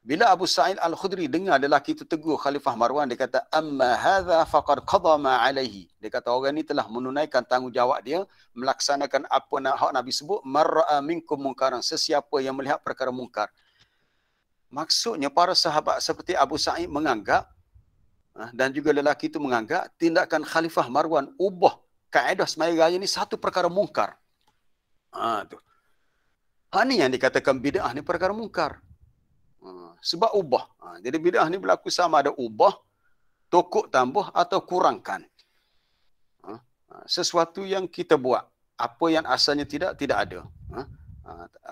Bila Abu Sa'id Al-Khudri dengar lelaki itu tegur Khalifah Marwan, dia kata, amma hadha faqad qadha ma alaihi. Dia kata orang ni telah menunaikan tanggungjawab dia, melaksanakan apa hak Nabi sebut, marra'a minkum munkaran, sesiapa yang melihat perkara mungkar. Maksudnya para sahabat seperti Abu Sa'id menganggap, dan juga lelaki itu menganggap, tindakan Khalifah Marwan ubah kaedah sembahyang raya ni satu perkara mungkar. Tu. Ni yang dikatakan bid'ah ni perkara mungkar. Sebab ubah. Jadi bid'ah ni berlaku sama ada ubah, tokok tambah atau kurangkan. Sesuatu yang kita buat, apa yang asalnya tidak ada.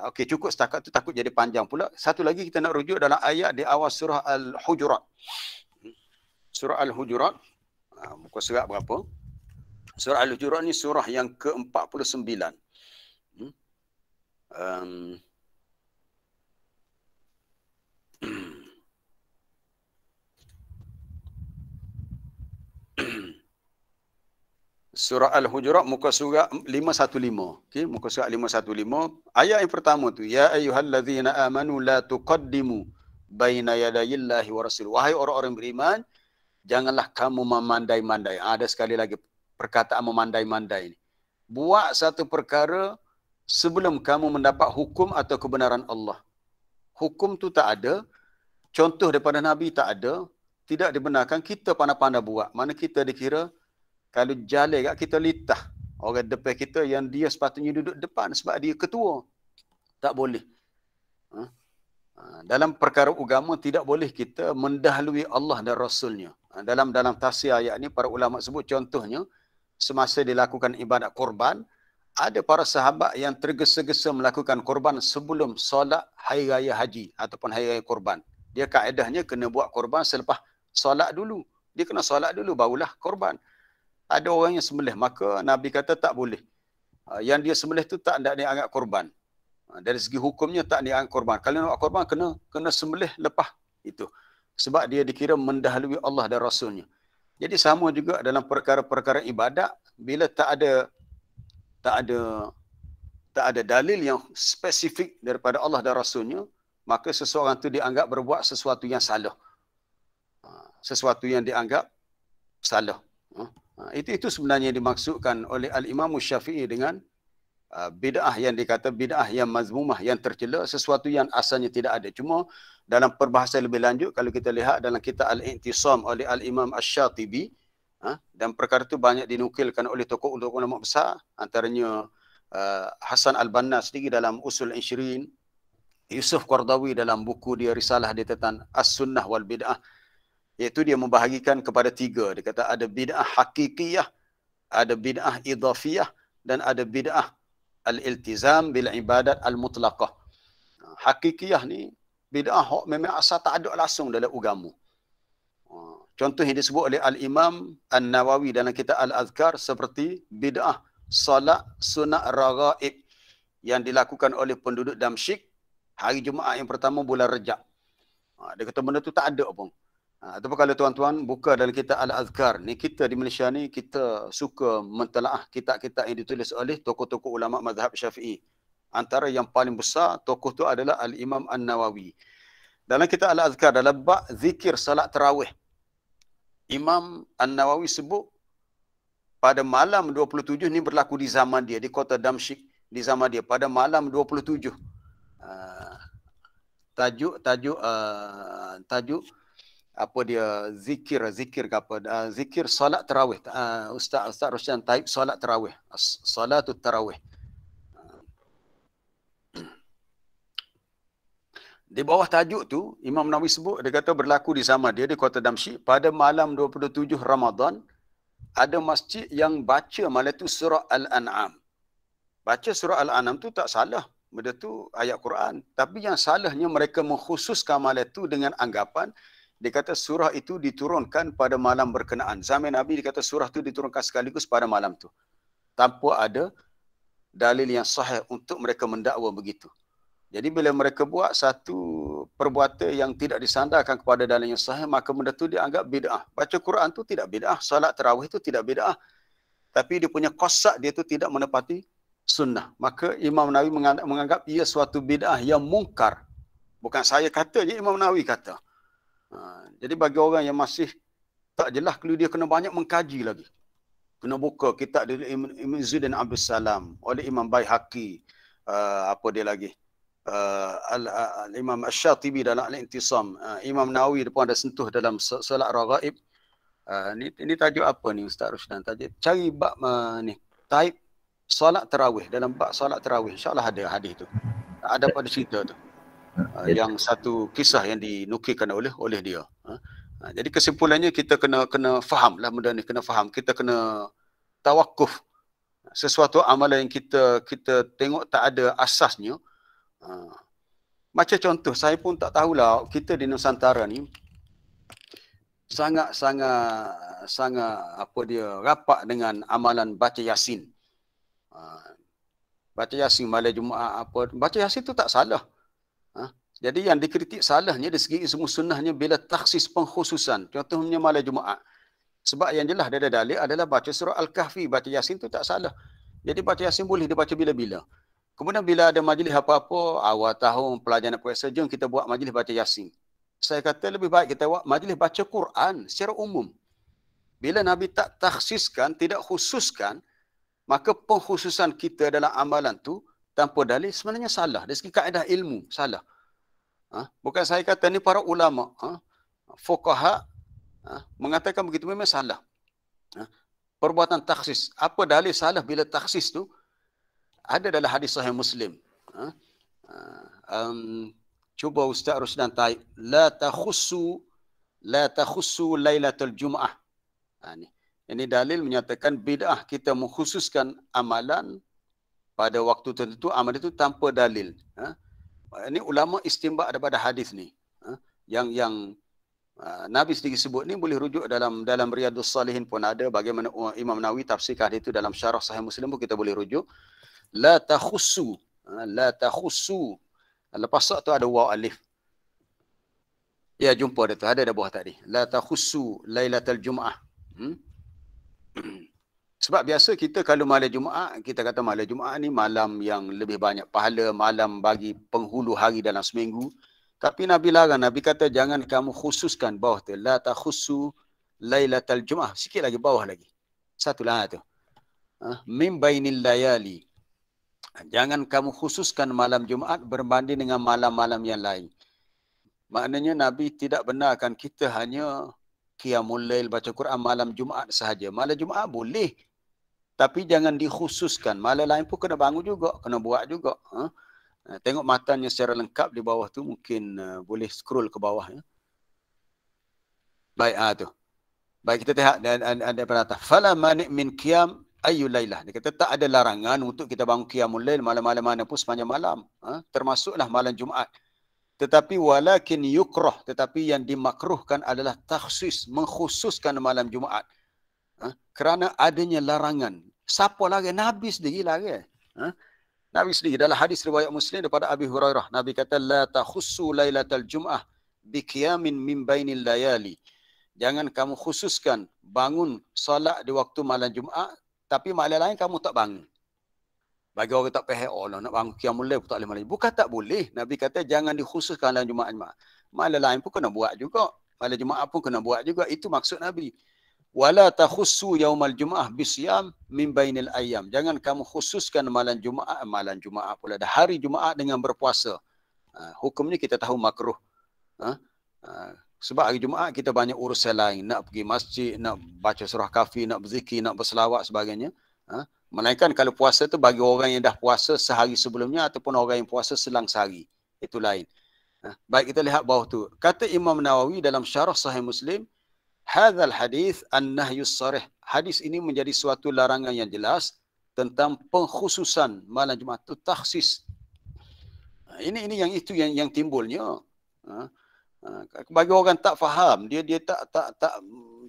Okey, cukup setakat tu, takut jadi panjang pula. Satu lagi kita nak rujuk dalam ayat di awal surah Al-Hujurat. Surah Al-Hujurat, muka surat berapa? Surah Al-Hujurat ni surah yang ke-49. Surah Al-Hujurat muka surat 515. Okey, muka surat 515. Ayat yang pertama tu, ya ayyuhallazina amanu la tuqaddimu baina yadayillahi wa rasul. Wahai orang-orang beriman, janganlah kamu memandai-mandai. Ada sekali lagi perkataan memandai-mandai ni. Buat satu perkara sebelum kamu mendapat hukum atau kebenaran Allah. Hukum tu tak ada, contoh daripada Nabi tak ada, tidak dibenarkan, kita pandai-pandai buat. Mana kita dikira kalau jalan kat kita litah orang depan kita yang dia sepatutnya duduk depan sebab dia ketua. Tak boleh. Dalam perkara agama tidak boleh kita mendahului Allah dan Rasulnya. Dalam tafsir ayat ni para ulama sebut contohnya semasa dilakukan ibadat korban, ada para sahabat yang tergesa-gesa melakukan korban sebelum solat hari raya haji ataupun hari raya korban. Dia kaedahnya kena buat korban selepas solat dulu. Dia kena solat dulu barulah korban. Ada orang yang sembelih, maka Nabi kata tak boleh. Yang dia sembelih tu tak dianggap korban. Dari segi hukumnya tak dianggap korban. Kalau nak korban kena sembelih lepas itu. Sebab dia dikira mendahului Allah dan Rasulnya. Jadi sama juga dalam perkara-perkara ibadat, bila tak ada dalil yang spesifik daripada Allah dan Rasulnya, maka seseorang tu dianggap berbuat sesuatu yang salah. Sesuatu yang dianggap salah. Itu sebenarnya dimaksudkan oleh Al-Imam Syafi'i dengan bid'ah yang dikata bid'ah yang mazmumah, yang tercela, sesuatu yang asalnya tidak ada. Cuma dalam perbahasan lebih lanjut, kalau kita lihat dalam kitab Al-I'tisam oleh Al-Imam Asy-Syatibi, dan perkara itu banyak dinukilkan oleh tokoh ulama besar, antaranya Hasan Al-Banna sendiri dalam Usul Ishrin, Yusuf Qardawi dalam buku dia risalah dia tentang As-Sunnah wal Bid'ah, iaitu dia membahagikan kepada 3. Dia kata ada bid'ah hakikiyah, ada bid'ah idhafiyah, dan ada bid'ah al-iltizam bil ibadat al-mutlaqah. Hakikiyah ni bid'ah memang asal tak ada langsung dalam agama. Contoh yang disebut oleh Al-Imam An-Nawawi dalam kitab Al-Azkar seperti bid'ah solat sunat raghaib yang dilakukan oleh penduduk Damsyik hari Jumaat yang pertama bulan Rejab. Dia kata benda tu tak ada pun. Ataupun kalau tuan-tuan buka dalam kitab Al-Azkar, ni kita di Malaysia ni kita suka mentelaah kitab-kitab yang ditulis oleh tokoh-tokoh ulama mazhab Syafi'i. Antara yang paling besar tokoh tu adalah Al-Imam An-Nawawi. Dalam kitab Al-Azkar dalam bab zikir salat tarawih, Imam An-Nawawi sebut pada malam 27 ni berlaku di zaman dia di kota Damsyik, di zaman dia pada malam 27. Tajuk apa dia zikir ke apa, zikir solat tarawih. Ustaz Rosyan taib solat tarawih, solatut tarawih. Di bawah tajuk tu Imam Nawawi sebut, dia kata berlaku di zaman dia di kota Damsyik pada malam 27 Ramadan, ada masjid yang baca malam tu surah Al-An'am. Baca surah Al-An'am tu tak salah, benda tu ayat Quran, tapi yang salahnya mereka mengkhususkan malam tu dengan anggapan dia kata surah itu diturunkan pada malam berkenaan. Zaman Nabi dia kata surah itu diturunkan sekaligus pada malam tu, tanpa ada dalil yang sahih untuk mereka mendakwa begitu. Jadi bila mereka buat satu perbuatan yang tidak disandarkan kepada dalil yang sahih, maka benda tu dianggap bid'ah. Baca Quran tu tidak bid'ah, salat tarawih tu tidak bid'ah, tapi dia punya qasak dia tu tidak menepati sunnah. Maka Imam Nawawi menganggap ia suatu bid'ah yang mungkar. Bukan saya kata je, Imam Nawawi kata. Jadi bagi orang yang masih tak jelas, kalau dia kena banyak mengkaji lagi. Kena buka kitab dari Ibn Zudan Abdul Salam oleh Imam Baihaqi, apa dia lagi, Imam Asy-Syatibi dalam Al-I'tisam, Imam Nawawi dia pun ada sentuh dalam solat raghaib. Ini tajuk apa ni Ustaz Rusdan? Tajuk cari bab ni taib solat tarawih, dalam bab solat tarawih insya-Allah ada hadis tu. Ada pada cerita tu. Yang satu kisah yang dinukilkan oleh dia. Jadi kesimpulannya kita kena faham lah benda ni, kena faham. Kita kena tawakuf. Sesuatu amalan yang kita tengok tak ada asasnya. Macam contoh, saya pun tak tahulah, kita di Nusantara ni sangat apa dia rapat dengan amalan baca Yasin. Baca Yasin malam Jumaat apa, baca Yasin tu tak salah. Jadi yang dikritik salahnya dari segi ilmu sunnahnya bila takhsis pengkhususan. Contohnya malam Jumaat. Sebab yang jelas dari dalil adalah baca surah Al-Kahfi, baca Yasin tu tak salah. Jadi baca Yasin boleh dibaca bila-bila. Kemudian bila ada majlis apa-apa, awal tahun pelajaran puasa, jom kita buat majlis baca Yasin. Saya kata lebih baik kita buat majlis baca Quran secara umum. Bila Nabi tak takhsiskan, tidak khususkan, maka pengkhususan kita dalam amalan tu tanpa dalil sebenarnya salah. Dari segi kaedah ilmu, salah. Bukan saya kata ni para ulama, fuqaha mengatakan begitu memang salah. Perbuatan takhsis. Apa dalil salah bila takhsis tu? Ada dalam hadis Sahih Muslim. Cuba Ustaz Rusdan taib. La takhussu lailatul Jum'ah. Ini dalil menyatakan bid'ah kita mengkhususkan amalan pada waktu tertentu, amalan itu tanpa dalil. Ini ulama istinbat daripada hadis ni. Yang Nabi sendiri sebut ni boleh rujuk dalam Riyadhus Salihin pun ada, bagaimana Imam Nawawi tafsirkan hadis itu dalam syarah Sahih Muslim pun kita boleh rujuk. La takhussu. Lepas tu ada waw alif. Ya, jumpa dia tu, ada dah bawah tadi. La takhussu lailatul Jum'ah. Sebab biasa kita kalau malam Jumaat, kita kata malam Jumaat ni malam yang lebih banyak pahala, malam bagi penghulu hari dalam seminggu. Tapi Nabi larang, Nabi kata jangan kamu khususkan bawah tu. La takhussu lailatul Jum'ah. Sikit lagi bawah lagi. Satulah tu. Min bainil layali. Jangan kamu khususkan malam Jumaat berbanding dengan malam-malam yang lain. Maknanya Nabi tidak benarkan kita hanya qiyamul lail baca Quran malam Jumaat sahaja. Malam Jumaat boleh. Tapi jangan dikhususkan. Malam lain pun kena bangun juga. Kena buat juga. Tengok matanya secara lengkap di bawah tu. Mungkin boleh scroll ke bawah. Ya. Baik, tu. Baik, kita lihat ada perkata. Fala mani' min qiyam ayu lailah. Dia kata tak ada larangan untuk kita bangun qiyamul lail malam-malam mana pun sepanjang malam. Termasuklah malam Jumaat. Tetapi walakin yukrah. Tetapi yang dimakruhkan adalah takhsis. Mengkhususkan malam Jumaat. Kerana adanya larangan. Siapa lagi? Nabi sendiri lagi. Nabi sendiri dalam hadis riwayat Muslim daripada Abi Hurairah. Nabi kata, la takhussu lailatal jum'ah biqiyamin min bainil layali. Jangan kamu khususkan bangun solat di waktu malam Jumaat. Tapi malam lain kamu tak bangun. Bagi orang tak faham, oh nak bangun qiyamul lail tak boleh malam. Bukan tak boleh. Nabi kata jangan dikhususkan malam Jumaat. Malam lain pun kena buat juga. Malam Jumaat pun kena buat juga. Itu maksud Nabi. Wala takhussu yaumal Jumaah bisyam min bainil ayyam. Jangan kamu khususkan malam Jumaat pula dah hari Jumaat dengan berpuasa. Hukumnya kita tahu makruh. Sebab hari Jumaat kita banyak urusan lain. Nak pergi masjid, nak baca surah kafi, nak berzikir, nak berselawat sebagainya. Melainkan kalau puasa tu bagi orang yang dah puasa sehari sebelumnya ataupun orang yang puasa selang sehari. Itu lain. Baik, kita lihat bawah tu. Kata Imam Nawawi dalam syarah Sahih Muslim, hadzal hadis an-nahyus sarih. Hadis ini menjadi suatu larangan yang jelas tentang pengkhususan malam Jumaat itu takhsis. Ini yang timbulnya. Bagi orang tak faham, dia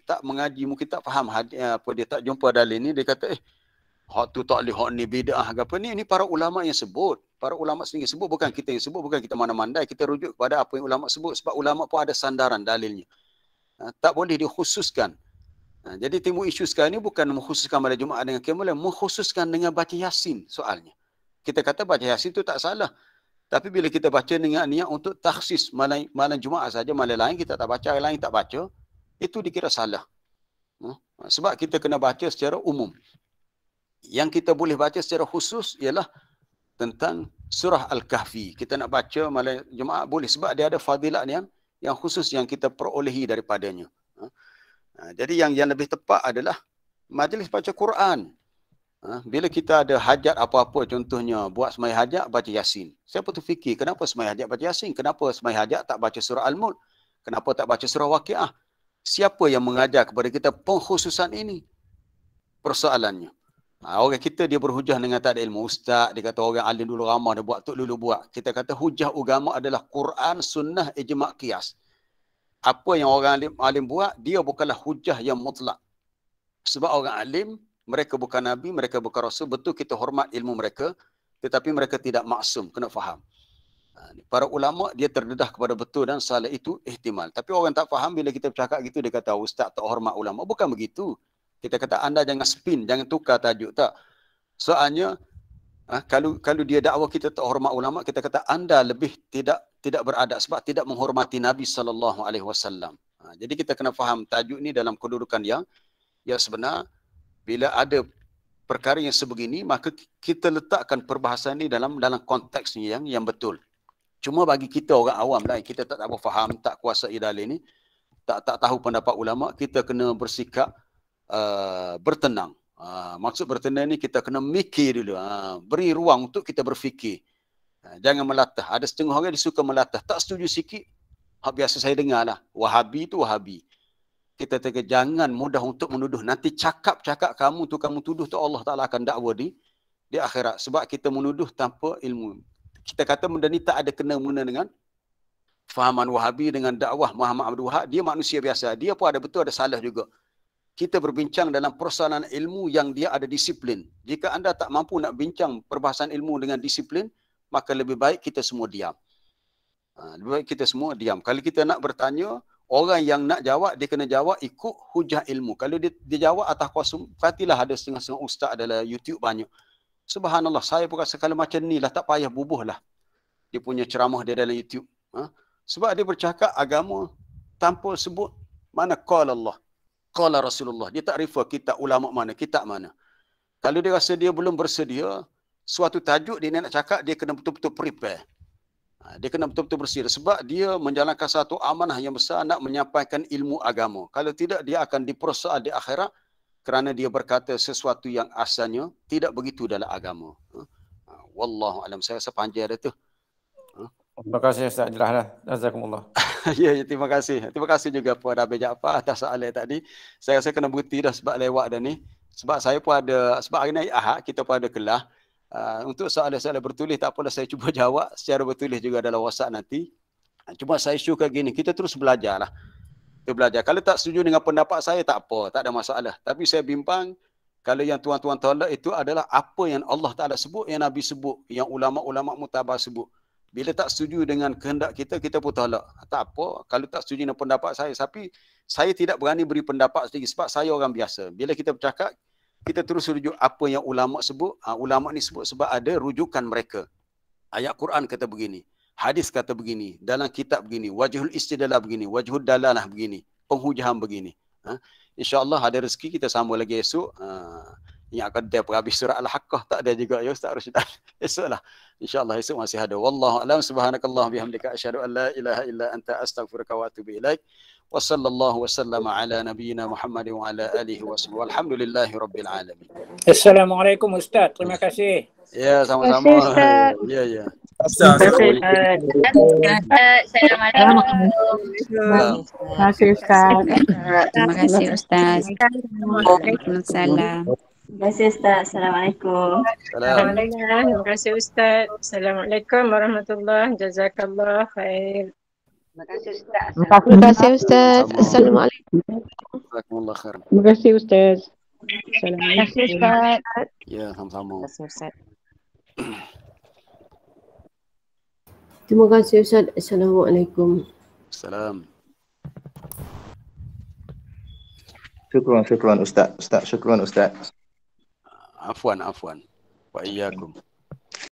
tak mengaji, mungkin tak faham apa dia tak jumpa dalil ni, dia kata hak tu tak boleh, hak ni bid'ah ke apa ni. Ini para ulama yang sebut. Para ulama sendiri sebut, bukan kita yang sebut, bukan kita mana-mandai. Kita rujuk kepada apa yang ulama sebut sebab ulama pun ada sandaran dalilnya. Tak boleh dikhususkan. Jadi timbul isu sekarang ni bukan mengkhususkan malam Jumaat dengan qiyamul lail, mengkhususkan dengan baca Yasin soalnya. Kita kata baca Yasin tu tak salah. Tapi bila kita baca dengan niat untuk takhsis malam Jumaat saja, malam lain kita tak baca, lain tak baca, itu dikira salah. Sebab kita kena baca secara umum. Yang kita boleh baca secara khusus ialah tentang surah Al-Kahfi. Kita nak baca malam Jumaat boleh sebab dia ada fadilat yang khusus yang kita perolehi daripadanya. Jadi yang lebih tepat adalah majlis baca Quran. Bila kita ada hajat apa-apa, contohnya buat sembahyang hajat baca Yasin. Siapa tu fikir kenapa sembahyang hajat baca Yasin? Kenapa sembahyang hajat tak baca surah Al-Mulk? Kenapa tak baca surah Waqiah? Siapa yang mengajar kepada kita pengkhususan ini? Persoalannya. Orang kita dia berhujah dengan tak ada ilmu. Ustaz, dia kata orang alim dulu ramah, dia buat tu dulu buat. Kita kata hujah agama adalah Quran, sunnah, ijma' qiyas. Apa yang orang alim buat, dia bukanlah hujah yang mutlak. Sebab orang alim, mereka bukan Nabi, mereka bukan Rasul. Betul kita hormat ilmu mereka, tetapi mereka tidak maksum, kena faham. Para ulama, dia terdedah kepada betul dan salah itu ihtimal. Tapi orang tak faham bila kita bercakap gitu, dia kata, Ustaz tak hormat ulama. Bukan begitu. Kita kata anda jangan spin, jangan tukar tajuk, tak. Soalnya kalau dia dakwa kita tak hormat ulama, kita kata anda lebih tidak beradab sebab tidak menghormati Nabi SAW. Jadi kita kena faham tajuk ni dalam kedudukan yang sebenar. Bila ada perkara yang sebegini, maka kita letakkan perbahasan ni dalam konteks ni yang betul. Cuma bagi kita orang awam lah, kita tak faham, tak kuasai dalil ni, tak tahu pendapat ulama, kita kena bersikap bertenang. Maksud bertenang ni kita kena mikir dulu. Beri ruang untuk kita berfikir. Jangan melatah. Ada setengah orang dia suka melatah. Tak setuju sikit. Biasa saya dengar lah. Wahabi tu Wahabi. Kita kata jangan mudah untuk menuduh. Nanti cakap-cakap kamu tuduh tu Allah Ta'ala akan dakwa di akhirat. Sebab kita menuduh tanpa ilmu. Kita kata benda ni tak ada kena-mengena dengan fahaman Wahabi dengan dakwah Muhammad Abdul Wahab. Dia manusia biasa. Dia pun ada betul, ada salah juga. Kita berbincang dalam persoalan ilmu yang dia ada disiplin. Jika anda tak mampu nak bincang perbahasan ilmu dengan disiplin, maka lebih baik kita semua diam. Lebih baik kita semua diam. Kalau kita nak bertanya, orang yang nak jawab, dia kena jawab ikut hujah ilmu. Kalau dia jawab atas kosong, perhatilah ada setengah-setengah ustaz dalam YouTube banyak. Subhanallah, saya pun rasa kalau macam ni lah, tak payah bubuh lah. Dia punya ceramah dia dalam YouTube. Sebab dia bercakap agama tanpa sebut mana qala Allah. qala Rasulullah. Dia tak refer kitab ulama mana, kitab mana. Kalau dia rasa dia belum bersedia, suatu tajuk dia nak cakap, dia kena betul-betul prepare. Dia kena betul-betul bersedia. Sebab dia menjalankan satu amanah yang besar nak menyampaikan ilmu agama. Kalau tidak, dia akan dipersoal di akhirat kerana dia berkata sesuatu yang asalnya tidak begitu dalam agama. Wallahu alam. Saya rasa panjang dah tu. Terima kasih Ustaz, jelaslah. Jazakumullah. Ya, terima kasih. Terima kasih juga kepada Abang Jaafar atas soalan tadi. Saya rasa kena berhenti dah sebab lewat dah ni. Sebab saya pun ada, sebab hari ni Ahad, kita pun ada kelas. Untuk soalan-soalan bertulis, tak apalah saya cuba jawab secara bertulis juga dalam WhatsApp nanti. Cuma saya syukur gini, kita terus belajar lah. Kita belajar. Kalau tak setuju dengan pendapat saya, tak apa. Tak ada masalah. Tapi saya bimbang, kalau yang tuan-tuan tolak itu adalah apa yang Allah Ta'ala sebut, yang Nabi sebut, yang ulama-ulama mutabar sebut. Bila tak setuju dengan kehendak kita, kita pun tolak. Tak apa, kalau tak setuju dengan pendapat saya. Tapi saya tidak berani beri pendapat sendiri sebab saya orang biasa. Bila kita bercakap, kita terus rujuk apa yang ulama sebut. Ulama ni sebut sebab ada rujukan mereka. Ayat Quran kata begini. Hadis kata begini. Dalam kitab begini. Wajhul istidlalah begini. Wajhul dalalah begini. Penghujahan begini. InsyaAllah ada rezeki kita sambung lagi esok. Yang akan dia habis surah Al-Haqqah tak ada juga ya Ustaz Rusdan. Esoklah. InsyaAllah esok masih ada. Wallahu a'lam. Subhanakallah bihamdika asyhadu an la ilaha illa anta astaghfiruka wa atubu ilaik. Wa sallallahu wa sallama ala nabiyyina Muhammad wa ala alihi wa sallam. Walhamdulillahi rabbil alamin. Assalamualaikum Ustaz. Terima kasih. Ya, sama-sama. Ya, ya. Assalamualaikum. Terima kasih Ustaz. Terima kasih Ustaz. Waalaikumsalam. Terima kasih Ustaz. Assalamualaikum. Terima kasih Ustaz. Assalamualaikum warahmatullahi jazakallah khair. Terima kasih Ustaz. Terima kasih Ustaz. Assalamualaikum. Jazakumullah khair. Terima kasih Ustaz. Terima kasih Ustaz. Ya, sama-sama. Terima kasih Ustaz. Terima kasih Ustaz. Assalamualaikum. Salam. Syukran Ustaz. Syukran Ustaz. Afwan. Wa iyyakum.